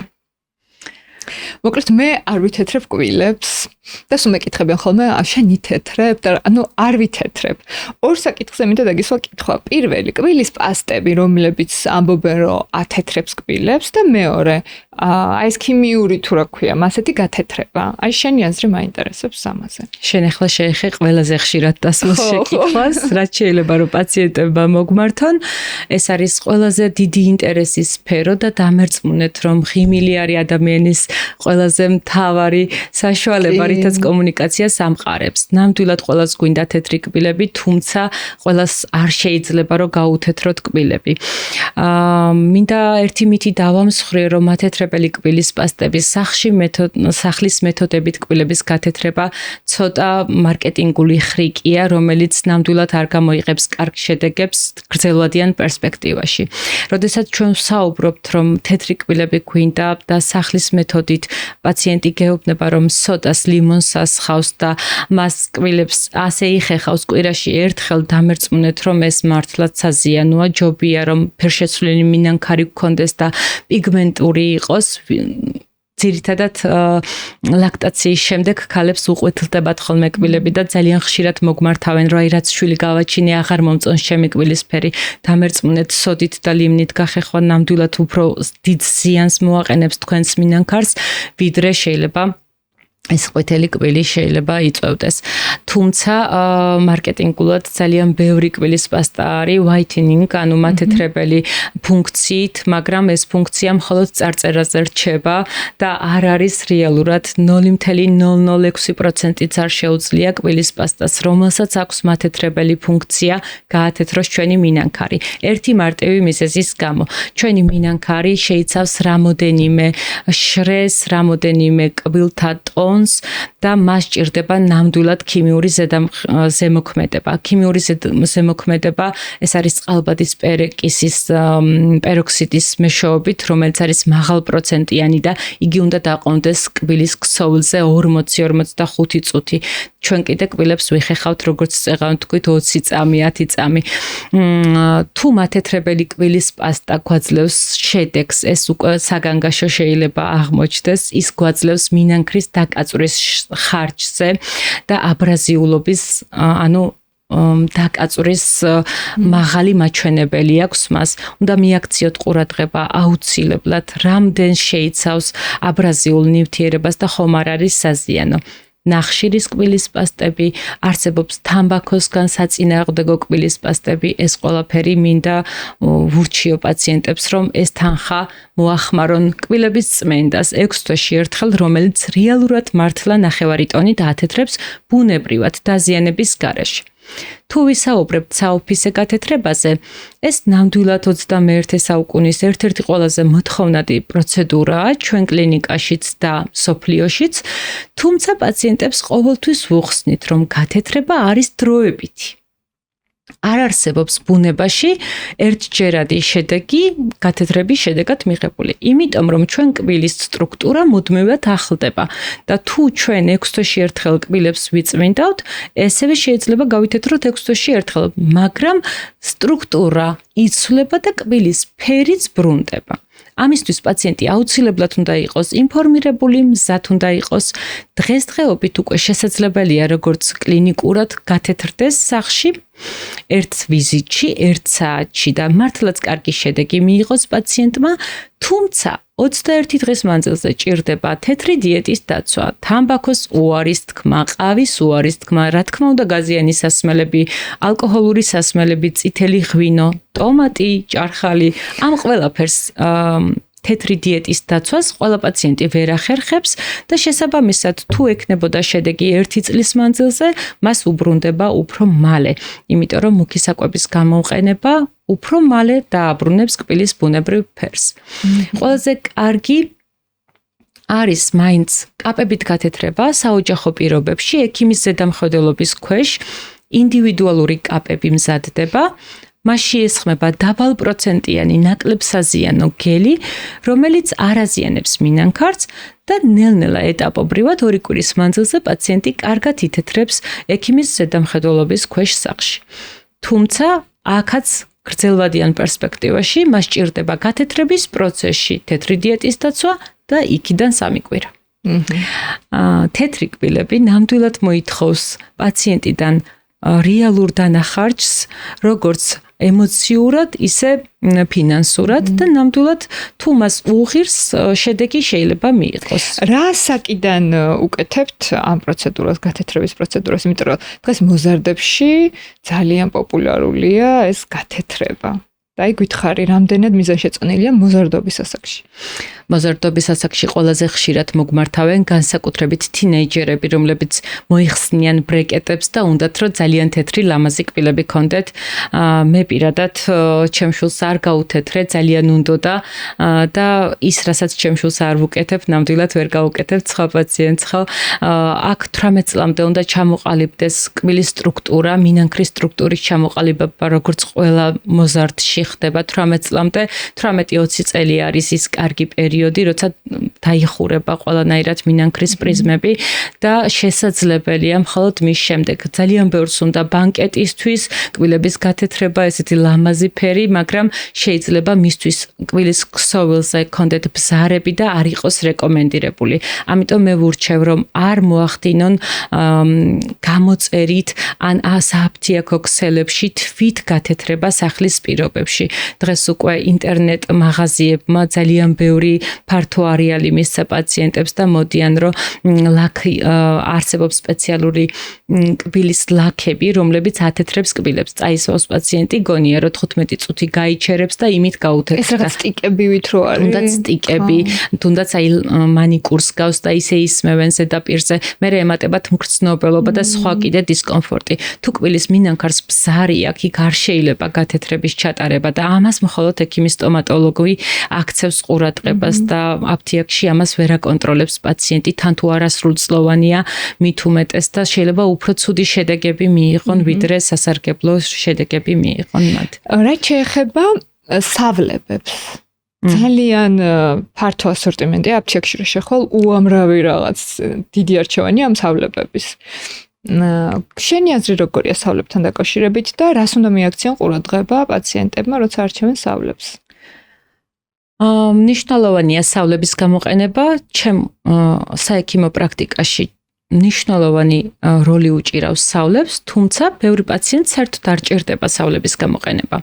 მოკლედ მე არ ვითეთრებ კბილებს და სულ მეკითხებიან ხოლმე, შენ ითეთრებ და ანუ არ ვითეთრებ. ორ საკითხზე მინდა დაგისვა კითხვა. პირველი, კბილის პასტები, რომლებიც ამბობენ, რომ ათეთრებს კბილებს და მეორე, აი ეს ქიმიური თუ რა ქვია, მასეთი გათეთრება. აი შენი აზრი მაინტერესებს ამაზე. შენ ახლა შეეხე ყველაზე ხშირად დასმოს შეკითხვას, რაც შეიძლება რომ პაციენტებმა მოგმართონ. ეს არის ყველაზე დიდი ინტერესის სფერო და დამერწმუნეთ, რომ ხიმილი არის ადამიანის ყველაზე მთავარი საშუალება, რითაც კომუნიკაციას ამყარებს. ნამდვილად ყველას გვინდა თეთრი კბილები, თუმცა ყველას არ შეიძლება რომ გაუთეთროთ კბილები. მინდა ერთი მითი დავამსხვრიო, რომ ათეთრება გათეთრებელი კბილის პასტების სახლის მეთოდებით კბილების გათეთრება ცოტა მარკეტინგული ხრიკია, რომელიც ნამდვილად არ გამოიღებს კარგ შედეგებს გრძელვადიან პერსპექტივაში. როდესაც ჩვენ ვსაუბრობთ, რომ თეთრი კბილები გვინდა და სახლის მეთოდით პაციენტი გეუბნება, რომ სოდას ლიმონს ასხავს და მას კბილებს ასე იხეხავს კვირაში ერთხელ, დამერწმუნეთ, რომ ეს მართლაც საზიანოა, ჯობია რომ ფერშეცვლილი მინანქარი გქონდეს და პიგმენტური იყოს. ძირითადად ლაქტაციის შემდეგ ქალებს უყვითლდებათ ხოლმე კბილები და ძალიან ხშირად მოგმართავენ, რომ რაც შვილი გავაჩინე, აღარ მომწონს ჩემი კბილისფერი. დამერწმუნეთ, სოდით და ლიმნით გახეხვა ნამდვილად უფრო დიდ ზიანს მოაყენებს თქვენს მინანქარს, ვიდრე შეიძლება ეს ყვითელი კბილი შეიძლება იწვევდეს. თუმცა მარკეტინგულად ძალიან ბევრი კბილის პასტა არის whitening, ანუ მათეთრებელი ფუნქციით, მაგრამ ეს ფუნქცია მხოლოდ წარწერაზე რჩება და არ არის რეალურად 0.006%-იც არ შეუძლია კბილის პასტას, რომელსაც აქვს მათეთრებელი ფუნქცია გაათეთროს ჩვენი მინანქარი. ერთი მარტივი მიზეზის გამო. ჩვენი მინანქარი შეიცავს რამოდენიმე შრეს, რამოდენიმე კბილთა და მას ჭირდება ნამდვილად ქიმიური ზემოქმედება. ქიმიური ზემოქმედება ეს არის წყალბადის პერეკისის პეროქსიდის მეშვეობით, რომელიც არის მაღალპროცენტიანი და იგი უნდა დაყონდეს კბილის ქსოვილზე 40-45 წუთი. ჩვენ კიდე კბილებს ვიხეხავთ როგორც წეღავთ თქვით 20 წამი, 10 წამი. თუ მათეთრებელი კბილის პასტა გვაძლევს შედეგს, ეს უკვე საგანგაშო შეიძლება აღმოჩნდეს, ის გვაძლევს მინანქრის დაკაწვრის ხარჯზე და აბრაზიულობის, ანუ დაკაწვრის მაღალი მაჩვენებელი აქვს მას. უნდა მიაქციოთ ყურადღება აუცილებლად, რამდენ შეიცავს აბრაზიულ ნივთიერებას და ხომ არ არის საზიანო. ნახშირის კბილის პასტები, არსებობს თამბაქოსგან საწინააღმდეგო კბილის პასტები, ეს ყველაფერი მინდა ვურჩიო პაციენტებს, რომ ეს თანხა მოახმარონ კბილების წმენდას 6 თვეში ერთხელ, რომელიც რეალურად მართლა 9 ტონით ათეთრებს ბუნებრივად დაზიანების გარეშე. თუ ვისაუბრებთ საოფისე გათეთრებაზე, ეს ნამდვილად 21 საუკუნის ერთ-ერთი ყველაზე მოთხოვნადი პროცედურაა ჩვენ კლინიკაშიც და სოფლიოშიც, თუმცა პაციენტებს ყოველთვის ვუხსნით, რომ გათეთრება არის დროებითი. არ არსებობს ბუნებაში ერთჯერადი შედეგი გათეთრების შედეგად მიღებული. იმიტომ რომ ჩვენ კბილის სტრუქტურა მუდმივად ახლდება და თუ ჩვენ 6 თვეში ერთხელ კბილებს ვიწმინდავთ, ესევე შეიძლება გავითეთროთ 6 თვეში ერთხელ, მაგრამ სტრუქტურა იცვლება და კბილის ფერიც ბრუნდება. ამისთვის პაციენტი აუცილებლად უნდა იყოს ინფორმირებული, მზად უნდა იყოს. დღესდღეობით უკვე შესაძლებელია როგორც კლინიკურად გათეთრდეს სახლში, ერთ ვიზიტში, 1 საათში და მართლაც კარგი შედეგი მიიღოს პაციენტმა, თუმცა 21 დღის მანძილზე ჭირდება თეთრი დიეტის დაცვა, თამბაქოს უარის თქმა, ყავის უარის თქმა, რა თქმა უნდა გაზიანი სასმელები, ალკოჰოლური სასმელები, წითელი ღვინო, ტომატი, ჭარხალი, ამ ყველაფერს თეთრი დიეტის დაცვას ყველა პაციენტი ვერ ახერხებს და შესაბამისად თუ ექნებოდა შედეგი 1 წლის მანძილზე, მას უბრუნდება უფრო მალე, იმიტომ რომ მუქი საკვების გამოყენება უფრო მალე დააბრუნებს კბილის ბუნებრივ ფერს. ყველაზე კარგი არის მაინც კაპებით გათეთრება საოჯახო პირობებში, ექიმის ზედამხედველობის ქვეშ ინდივიდუალური კაპები მზადდება. მასში ესხმება დაბალპროცენტიანი ნაკლებსაზიანო გელი, რომელიც არ აზიანებს მინანქარს და ნელ-ნელა ეტაპობრივად 2 კვირის მანძილზე პაციენტი კარგად ითეთრებს ექიმის ზედამხედველობის ქვეშ სახლში. თუმცა აქაც გრძელვადიან პერსპექტივაში მას ჭირდება გათეთრების პროცესში თეთრი დიეტის დაცვა და იქიდან 3 კვირა. თეთრი კბილები ნამდვილად მოითხოვს პაციენტიდან რეალურ დანახარჯს, როგორც ემოციურად, ისე ფინანსურად და ნამდვილად თუ მას უღირს შედეგი შეიძლება მიიღოს. რა საკიდან უკეთებთ ამ პროცედურას, გათეთრების პროცედურას, იმიტომ რომ დღეს მოზარდებში ძალიან პოპულარულია ეს გათეთრება. და აი გითხარი, რამდენად მიზანშეწონილია მოზარდობის ასაკში. მოზარდობის ასაკში ყველაზე ხშირად მოგმართავენ განსაკუთრებით თინეიჯერები, რომლებიც მოიხსნიან ბრეკეტებს და უნდათ რომ ძალიან თეთრი ლამაზი კბილები ქონდეთ. მე პირადად ჩემს შულს არ გაუთეთრე, ძალიან უნდოდა და ის რასაც ჩემს შულს არ ვუკეთებ, ნამდვილად ვერ გავუკეთებ სხვა პაციენტს ხო. აქ 18 წლამდე უნდა ჩამოყალიბდეს კბილის სტრუქტურა, მინანქრის სტრუქტურის ჩამოყალიბება, როგორც ყველა მოზარდში ხდება 18 წლამდე, 18-20 წელი არის ის კარგი პერიოდი, როცა დაიხურება ყველანაირად მინანქრის პრიზმები და შესაძლებელია მხოლოდ მის შემდეგ ძალიან ბევრს უნდა ბანკეტისთვის, კბილების გათეთრება, ესეთი ლამაზი ფერი, მაგრამ შეიძლება მისთვის კბილის ქსოვილზე ქონდეთ ბზარები და არ იყოს რეკომენდირებული. ამიტომ მე ვურჩევ, რომ არ მოახდინონ გამოწერით ან საფთიაქო ქსელებში თვით გათეთრება სახლის პირობებში. დღეს უკვე ინტერნეტ მაღაზიებმა ძალიან ბევრი ფართო არეალი მისცა პაციენტებს და მოდიან რომ ლაქი არსებობს სპეციალური კბილის ლაქები, რომლებიც ათეთრებს კბილებს. წაისვავს პაციენტი, გონია რომ 15 წუთი გაიჩერებს და იმით გაუთეთრებს. ეს რაღაც სტიკებივით რო არის. თუნდაც სტიკები, თუნდაც აი მანიკურს გავს და ისე ისმევენ ზედაპირზე, მე ემატებათ მგრძნობელობა და სხვა კიდე დისკომფორტი. თუ კბილის მინანქარს ბზარი აქვს, იქ არ შეიძლება გათეთრების ჩატარება და ამას მხოლოდ ექიმის სტომატოლოგი აქცევს ყურადღებას და აფთიაქში ამას ვერ აკონტროლებს პაციენტი, თან თუ არასრულწლოვანია, მით უმეტეს და შეიძლება უფრო ცუდი შედეგები მიიღონ, ვიდრე სასარგებლო შედეგები მიიღონ მათ. რაც შეეხება სავლებებს. ძალიან ფართო ასორტიმენტია აფთიაქში რა შეხვალ, უამრავი რაღაც დიდი არჩევანია ამ სავლებების. შენი აზრი როგორია სავლებთან დაკავშირებით და რას უნდა მიაქციონ ყურადღება პაციენტებმა, როცა არჩევენ სავლებს? მნიშვნელოვანია სავლების გამოყენება ჩემ საექიმო პრაქტიკაში. მნიშვნელოვანი როლი უჭირავს სავლებს, თუმცა ბევრი პაციენტს საერთოდ არ ჭირდება სავლების გამოყენება.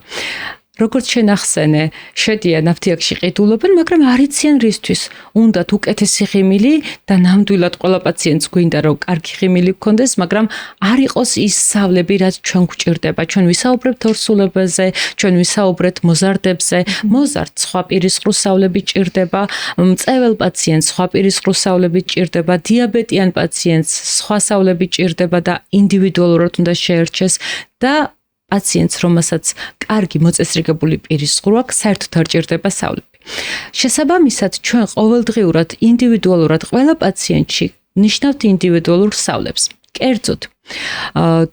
როგორც შენახსენე, შედიან აფთიაქში ყიდულობენ, მაგრამ არ იციან რისთვის. უნდათ უკეთესი ღიმილი და ნამდვილად ყველა პაციენტს გვინდა რომ კარგი ღიმილი გქონდეს, მაგრამ არ იყოს ის სავლები, რაც ჩვენ გვჭირდება. ჩვენ ვისაუბრებთ ორსულებაზე, ჩვენ ვისაუბრებთ მოზარდებზე, მოზარდ სხვა პირისყრუ სავლები ჭირდება, მწეველ პაციენტს სხვა პირისყრუ სავლები ჭირდება, დიაბეტიან პაციენტს სხვა სავლები ჭირდება და ინდივიდუალურად უნდა შეერჩეს და პაციენტს, რომელსაც კარგი მოწესრიგებული პირისყრუ აქვს, საერთოდ არ ჭირდება სავლები. შესაბამისად, ჩვენ ყოველდღიურად ინდივიდუალურად ყველა პაციენტში ნიშნავთ ინდივიდუალურ სავლებს. კერძოდ,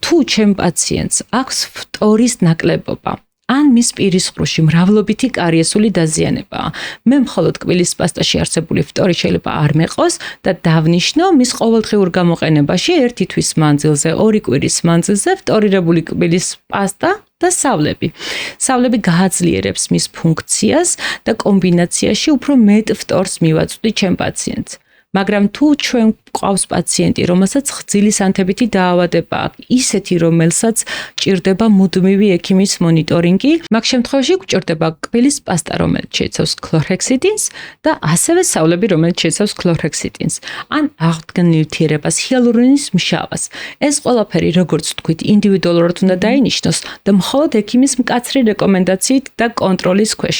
თუ ჩემ პაციენტს აქვს ფტორის ნაკლებობა, ან მის პირისყრუში მრავლობითი კარიესული დაზიანებაა. მე მხოლოდ კბილის პასტაში არსებული ფტორი შეიძლება არ მეყოს და დავნიშნო მის ყოველდღიურ გამოყენებაში 1 თვის მანძილზე, 2 კვირის მანძილზე ფტორირებული კბილის პასტა და სავლები. სავლები გააძლიერებს მის ფუნქციას და კომბინაციაში უფრო მეტ ფტორს მივაწვდი ჩემ პაციენტს. მაგრამ თუ ჩვენ გვყავს პაციენტი, რომელსაც ხძილის ანთებითი დაავადება აქვს, ისეთი, რომელსაც ჭირდება მუდმივი ექიმის მონიტორინგი, მაგ შემთხვევაში გვჭირდება კბილის პასტა, რომელიც შეიცავს ქლორჰექსიდინს და ასევე სავლები, რომელიც შეიცავს ქლორჰექსიდინს, ან აღდგენილ ნივთიერებას, ჰიალურონის მჟავას. ეს ყველაფერი, როგორც ვთქვით, ინდივიდუალურად უნდა დაინიშნოს და მხოლოდ ექიმის მკაცრი რეკომენდაციით და კონტროლის ქვეშ.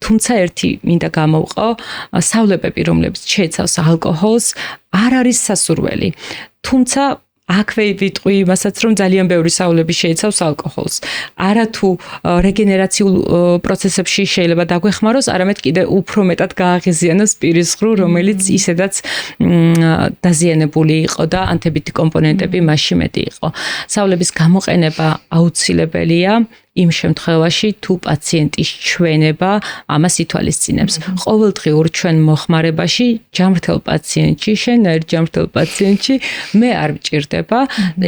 თუმცა ერთი მინდა გამოვყო, სავლებები, რომლებიც შეიცავს ალკოჰოლს, არ არის სასურველი. თუმცა აქვე ვიტყვი იმასაც, რომ ძალიან ბევრი სავლები შეიცავს ალკოჰოლს. არა თუ რეგენერაციულ პროცესებში შეიძლება დაგვეხმაროს, არამედ კიდე უფრო მეტად გააღიზიანოს პირისყრუ, რომელიც ისედაც დაზიანებული იყო და ანთებითი კომპონენტები მასში მეტი იყო. სავლების გამოყენება აუცილებელია იმ შემთხვევაში, თუ პაციენტის ჩვენება ამას ითვალისწინებს. ყოველდღიურ ჩვენ მოხმარებაში ჯამრთელ პაციენტში, შენაერ ჯამრთელ პაციენტში მე არ მჭირდება,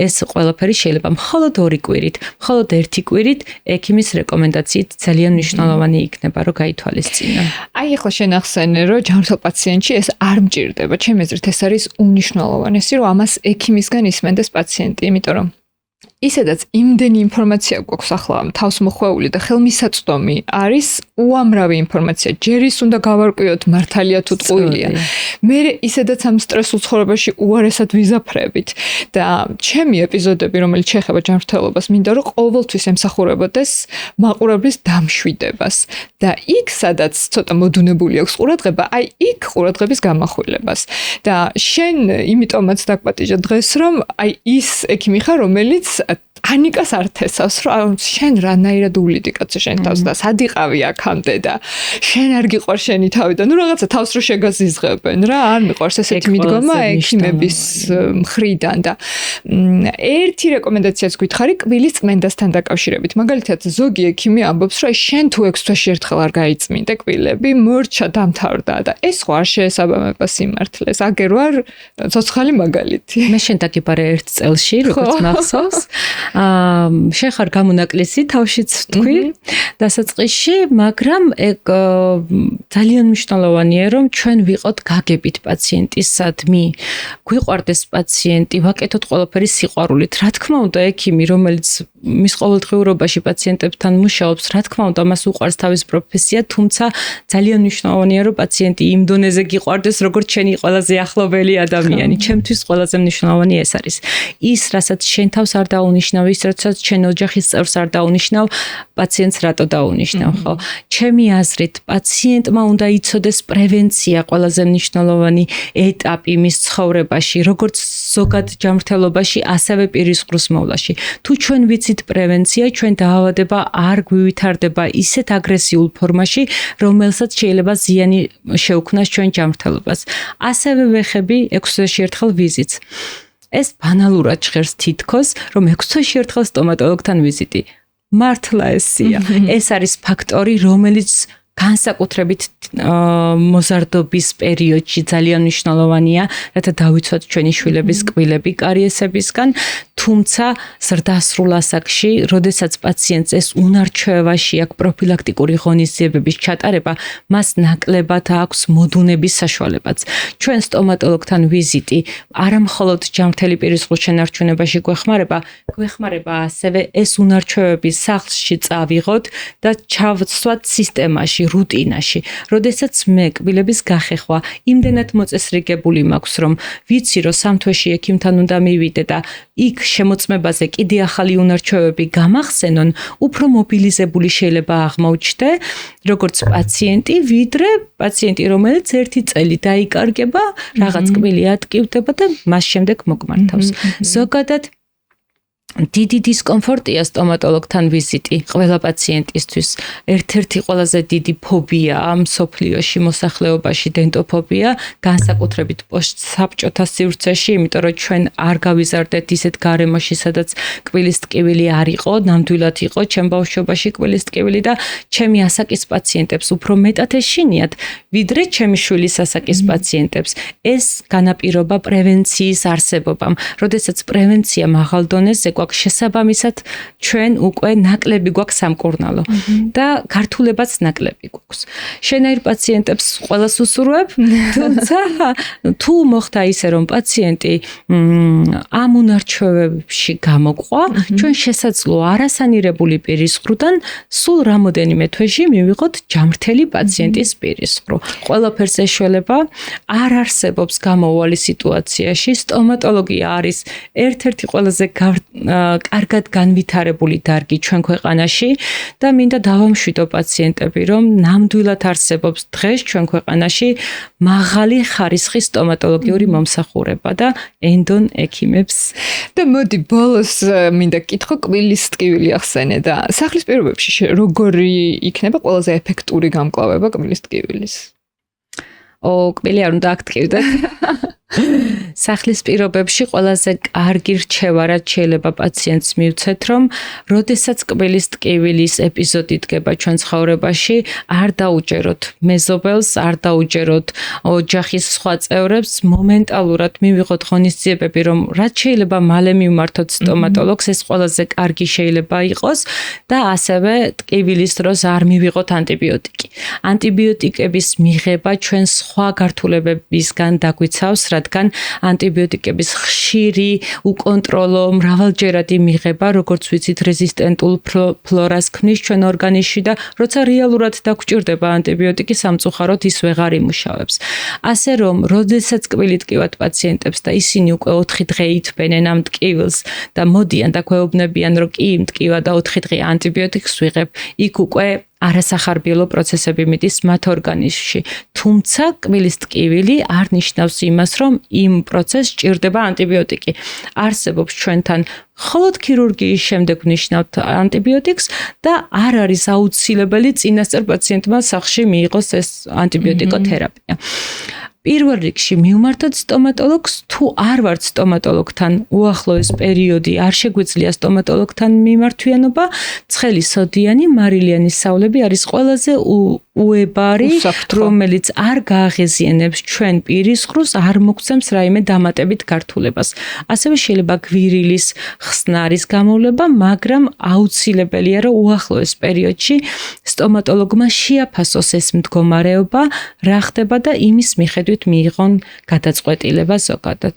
ეს ყველაფერი შეიძლება მხოლოდ 2 კვირით, მხოლოდ 1 კვირით ექიმის რეკომენდაციით ძალიან მნიშვნელოვანი იქნება, რომ გაითვალისწინო. აი ახლა შენახსენე, რომ ჯამრთელ პაციენტში ეს არ მჭირდება. ჩემი აზრით ეს არის უნიშნულოვანესი, რომ ამას ექიმისგან ისმენდეს პაციენტი, იმიტომ რომ ისედაც იმდენი ინფორმაცია გვაქვს ახლა თავს მოხვეული და ხელმისაწვდომი არის უამრავი ინფორმაცია. ჯერ ის უნდა გავარკვიოთ მართალია თუ ტყუილია. მე ისედაც ამ სტრესულ ცხოვრებაში უარესად ვიზაფრებით და ჩემი ეპიზოდები, რომელიც შეეხება ჯანმრთელობას, მინდა რომ ყოველთვის ემსახურებოდეს მაყურებლის დამშვიდებას და იქ, სადაც ცოტა მოდუნებული აქვს ყურადღება, აი იქ ყურადღების გამახვილებას. და შენ იმიტომაც დაგპატიჟა დღეს, რომ აი ის ექიმი ხარ, რომელიც პანიკას არ თესავს, რომ შენ რანაირად უვლიდი კაცო შენ თავს და სად იყავი აქამდე და შენ არ გიყვარს შენი თავი და ნუ რაღაცა თავს რო შეგაზიზღებენ რა, არ მიყვარს ესეთი მიდგომა ექიმების მხრიდან და ერთი რეკომენდაციაც გითხარი კბილის წმენდასთან დაკავშირებით. მაგალითად, ზოგი ექიმი ამბობს, რომ შენ თუ 6 თვეში ერთხელ არ გაიწმინდე კბილები, მორჩა დამთავრდა და ეს ხო არ შეესაბამება სიმართლეს. აგერ ვარ ცოცხალი მაგალითი. მე შენ დაგიბარე ერთ წელში, როგორც მახსოვს. შეხარ გამონაკლისი თავშიც თქვი დასაწყისში, მაგრამ ძალიან მნიშვნელოვანია რომ ჩვენ ვიყოთ გაგებით პაციენტისადმი, გვიყვარდეს პაციენტი, ვაკეთოთ ყველაფერი სიყვარულით. რა თქმა უნდა, ექიმი, რომელიც მის ყოველდღიურობაში პაციენტებთან მუშაობს, რა თქმა უნდა, მას უყვარს თავის პროფესია, თუმცა ძალიან მნიშვნელოვანია რომ პაციენტი იმ დონეზე გიყვარდეს, როგორც შენი ყველაზე ახლობელი ადამიანი. ჩემთვის ყველაზე მნიშვნელოვანი ეს არის. ის, რასაც შენ თავს არ დაუნიშნავ, ის რასაც შენ ოჯახის წევრს არ დაუნიშნავ, პაციენტს რატო დაუნიშნავ, ხო? ჩემი აზრით, პაციენტმა უნდა იცოდეს პრევენცია ყველაზე მნიშვნელოვანი ეტაპი მის ცხოვრებაში, როგორც ზოგად ჯანმრთელობაში, ასევე პირისყრუს მოვლაში. თუ ჩვენ ვიცით პრევენცია, ჩვენ დაავადება არ გვივითარდება ისეთ აგრესიულ ფორმაში, რომელსაც შეიძლება ზიანი შეუქმნას ჩვენ ჯანმრთელობას. ასევე ვეხები 6 თვეში ერთხელ ვიზიტს. ეს ბანალურად ჟღერს თითქოს, რომ 6 თვეში ერთხელ სტომატოლოგთან ვიზიტი. მართლა ესია. ეს არის ფაქტორი, რომელიც განსაკუთრებით მოზარდობის პერიოდში ძალიან მნიშვნელოვანია, რათა დავიცვათ ჩვენი შვილების კბილები კარიესებისგან, თუმცა ზრდასრულ ასაკში, როდესაც პაციენტს ეს უნარჩვევაში აქვს პროფილაქტიკური ღონისძიებების ჩატარება, მას ნაკლებად აქვს მოდუნების საშუალებაც. ჩვენ სტომატოლოგთან ვიზიტი არა მხოლოდ ჯანმრთელი პირისყრუს შენარჩუნებაში გვეხმარება ასევე ეს უნარჩვევები სახლში წავიღოთ და ჩავცვათ სისტემაში, რუტინაში. როდესაც მე კბილების გახეხვა იმდენად მოწესრიგებული მაქვს, რომ ვიცი, რომ 3 თვეში ექიმთან უნდა მივიდე და იქ შემოწმებაზე კიდე ახალი უნარჩვევები გამახსენონ, უფრო მობილიზებული შეიძლება აღმოჩნდე, როგორც პაციენტი, ვიდრე პაციენტი, რომელიც 1 წელი დაიკარგება, რაღაც კბილი ატკივდება და მას შემდეგ მოგმართავს. ზოგადად დიდი დისკომფორტია სტომატოლოგთან ვიზიტი ყველა პაციენტისთვის. ერთ-ერთი ყველაზე დიდი ფობია მსოფლიოში მოსახლეობაში დენტოფობია, განსაკუთრებით პოსტსაბჭოთა სივრცეში, იმიტომ რომ ჩვენ არ გავიზარდეთ ისეთ გარემოში, სადაც კბილის ტკივილი არ იყო, ნამდვილად იყო ჩემ ბავშვობაში კბილის ტკივილი და ჩემი ასაკის პაციენტებს უფრო მეტად ეშინიათ, ვიდრე ჩემი შვილის ასაკის პაციენტებს. ეს განაპირობა პრევენციის არსებობამ. როდესაც პრევენცია მაღალ დონეზე შესაბამისად ჩვენ უკვე ნაკლები გვაქვს სამკურნალო და გართულებაც ნაკლები გვაქვს. შენაირ პაციენტებს ყველას უსურვებ, თუმცა თუ მოხდა ისე რომ პაციენტი ამ უნარჩვევებში გამოყვა, ჩვენ შესაძლოა არასანირებული პირისყრუდან სულ რამოდენიმე თვეში მივიღოთ ჯანმრთელი პაციენტის პირისყრო. ყველაფერს ეშველება არ არსებობს გამოუვალი სიტუაციაში. სტომატოლოგია არის ერთ-ერთი ყველაზე კარგად განვითარებული დარგი ჩვენ ქვეყანაში და მინდა დავამშვიდო პაციენტები, რომ ნამდვილად არსებობს დღეს ჩვენ ქვეყანაში მაღალი ხარისხის სტომატოლოგიური მომსახურება და ენდონ ექიმებს. და მოდი ბოლოს მინდა კითხო კბილის ტკივილი ახსენე და სახლის პირობებში როგორი იქნება ყველაზე ეფექტური გამკლავება კბილის ტკივილის? კბილი არ უნდა აქტივდეთ. სახლის პირობებში ყველაზე კარგი რჩევა რაც შეიძლება პაციენტს მივცეთ, რომ როდესაც კბილის ტკივილის ეპიზოდი დგება ჩვენ ცხოვრებაში, არ დაუჯეროთ მეზობელს, არ დაუჯეროთ ოჯახის სხვა წევრებს, მომენტალურად მივიღოთ ღონისძიებები, რომ რაც შეიძლება მალე მივმართოთ სტომატოლოგს, ეს ყველაზე კარგი შეიძლება იყოს და ასევე ტკივილის დროს არ მივიღოთ ანტიბიოტიკი. ანტიბიოტიკების მიღება ჩვენ სხვა გართულებებისგან დაგვიცავს, რადგან ანტიბიოტიკების ხშირი, უკონტროლო, მრავალჯერადი მიღება, როგორც ვიცით, რეზისტენტულ ფლორას ქმნის ჩვენ ორგანიზმში და როცა რეალურად დაგჭირდება ანტიბიოტიკი სამწუხაროდ ის ვეღარ იმუშავებს. ასე რომ, როდესაც კბილი ტკივათ პაციენტებს და ისინი უკვე 4 დღე ითბენენ ამ ტკივილს და მოდიან და გვეუბნებიან, რომ კი მტკივა და 4 დღე ანტიბიოტიკს ვიღებ, იქ უკვე არასახარბიელო პროცესები მიდის მათ ორგანიზმში. თუმცა კბილის ტკივილი არ ნიშნავს იმას, რომ იმ პროცესს ჭირდება ანტიბიოტიკი. არსებობს ჩვენთან მხოლოდ ქირურგიის შემდეგ ვნიშნავთ ანტიბიოტიკს და არ არის აუცილებელი წინასწარ პაციენტმა სახლში მიიღოს ეს ანტიბიოტიკოთერაპია. პირველ რიგში მივმართოთ სტომატოლოგს, თუ არ ვართ სტომატოლოგთან უახლოეს პერიოდი, არ შეგვიძლია სტომატოლოგთან მიმართვიანობა, ცხელი სოდიანი მარილიანი საულები არის ყველაზე უებარი, რომელიც არ გააღეზიანებს ჩვენ პირის ღრუს, არ მოგცემს რაიმე დამატებით გართულებას. ასევე შეიძლება გვირილის ხსნარის გამოვლება, მაგრამ აუცილებელია, რომ უახლოეს პერიოდში სტომატოლოგმა შეაფასოს ეს მდგომარეობა, რა ხდება და იმის მიხედვით მიიღონ გადაწყვეტილება ზოგადად.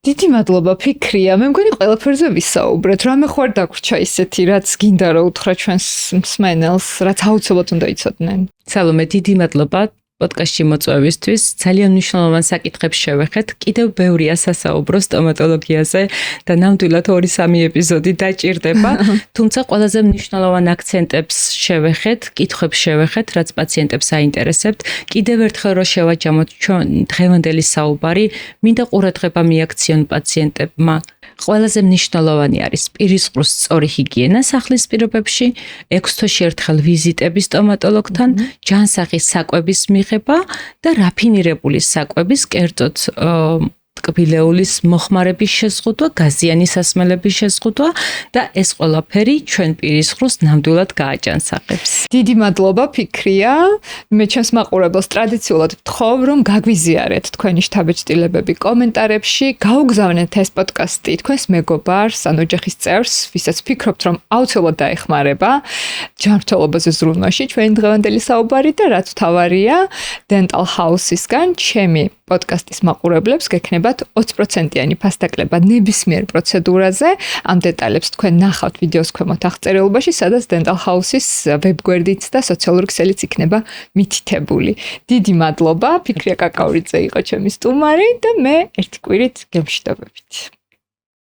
დიდი მადლობა ფიქრია, მე მგონი ყველაფერზე ვისაუბრეთ. რამე ხო არ დაგვრჩა ისეთი, რაც გინდა რომ უთხრა ჩვენს მსმენელს, რაც აუცილებლად უნდა იცოდნენ. სალომე, დიდი მადლობა პოდკასტში მოწვევისთვის. ძალიან მნიშვნელოვან საკითხებს შევეხეთ. კიდევ ბევრია სასაუბრო სტომატოლოგიაზე და ნამდვილად 2-3 ეპიზოდი დაჭირდება. თუმცა ყველაზე მნიშვნელოვან აქცენტებს შევეხეთ, კითხვებს შევეხეთ, რაც პაციენტებს აინტერესებთ. კიდევ ერთხელ რომ შევაჯამოთ ჩვენ დღევანდელი საუბარი, მინდა ყურადღება მიაქციონ პაციენტებმა. ყველაზე მნიშვნელოვანი არის პირის ღრუს სწორი ჰიგიენა სახლის პირობებში, 6 თვეში ერთხელ ვიზიტები სტომატოლოგთან, ჯანსაღი საკვების მიღება და რაფინირებული საკვების, კერძოდ ტკბილეულის მოხმარების შეზღუდვა, გაზიანი სასმელების შეზღუდვა და ეს ყველაფერი ჩვენ პირის ღრუს ნამდვილად გააჯანსაღებს. დიდი მადლობა ფიქრია. მე ჩემს მაყურებელს ტრადიციულად ვთხოვ, რომ გაგვიზიარეთ თქვენი შთაბეჭდილებები კომენტარებში, გაუგზავნეთ ეს პოდკასტი თქვენს მეგობარს, ან ოჯახის წევრს, ვისაც ფიქრობთ, რომ აუცილებლად დაეხმარება ჯანმრთელობაზე ზრუნვაში ჩვენი დღევანდელი საუბარი და რაც მთავარია, Dental House-ისგან ჩემი პოდკასტის მაყურებლებს გექნებათ 20%-იანი ფასდაკლება ნებისმიერ პროცედურაზე. ამ დეტალებს თქვენ ნახავთ ვიდეოს ქვემოთ აღწერილობაში, სადაც Dental House-ის ვებგვერდით და სოციალური ქსელიც იქნება მითითებული. დიდი მადლობა, ფიქრია კაკაურიძე იყო ჩემი სტუმარი და მე ერთი კვირით გემშვიდობებით.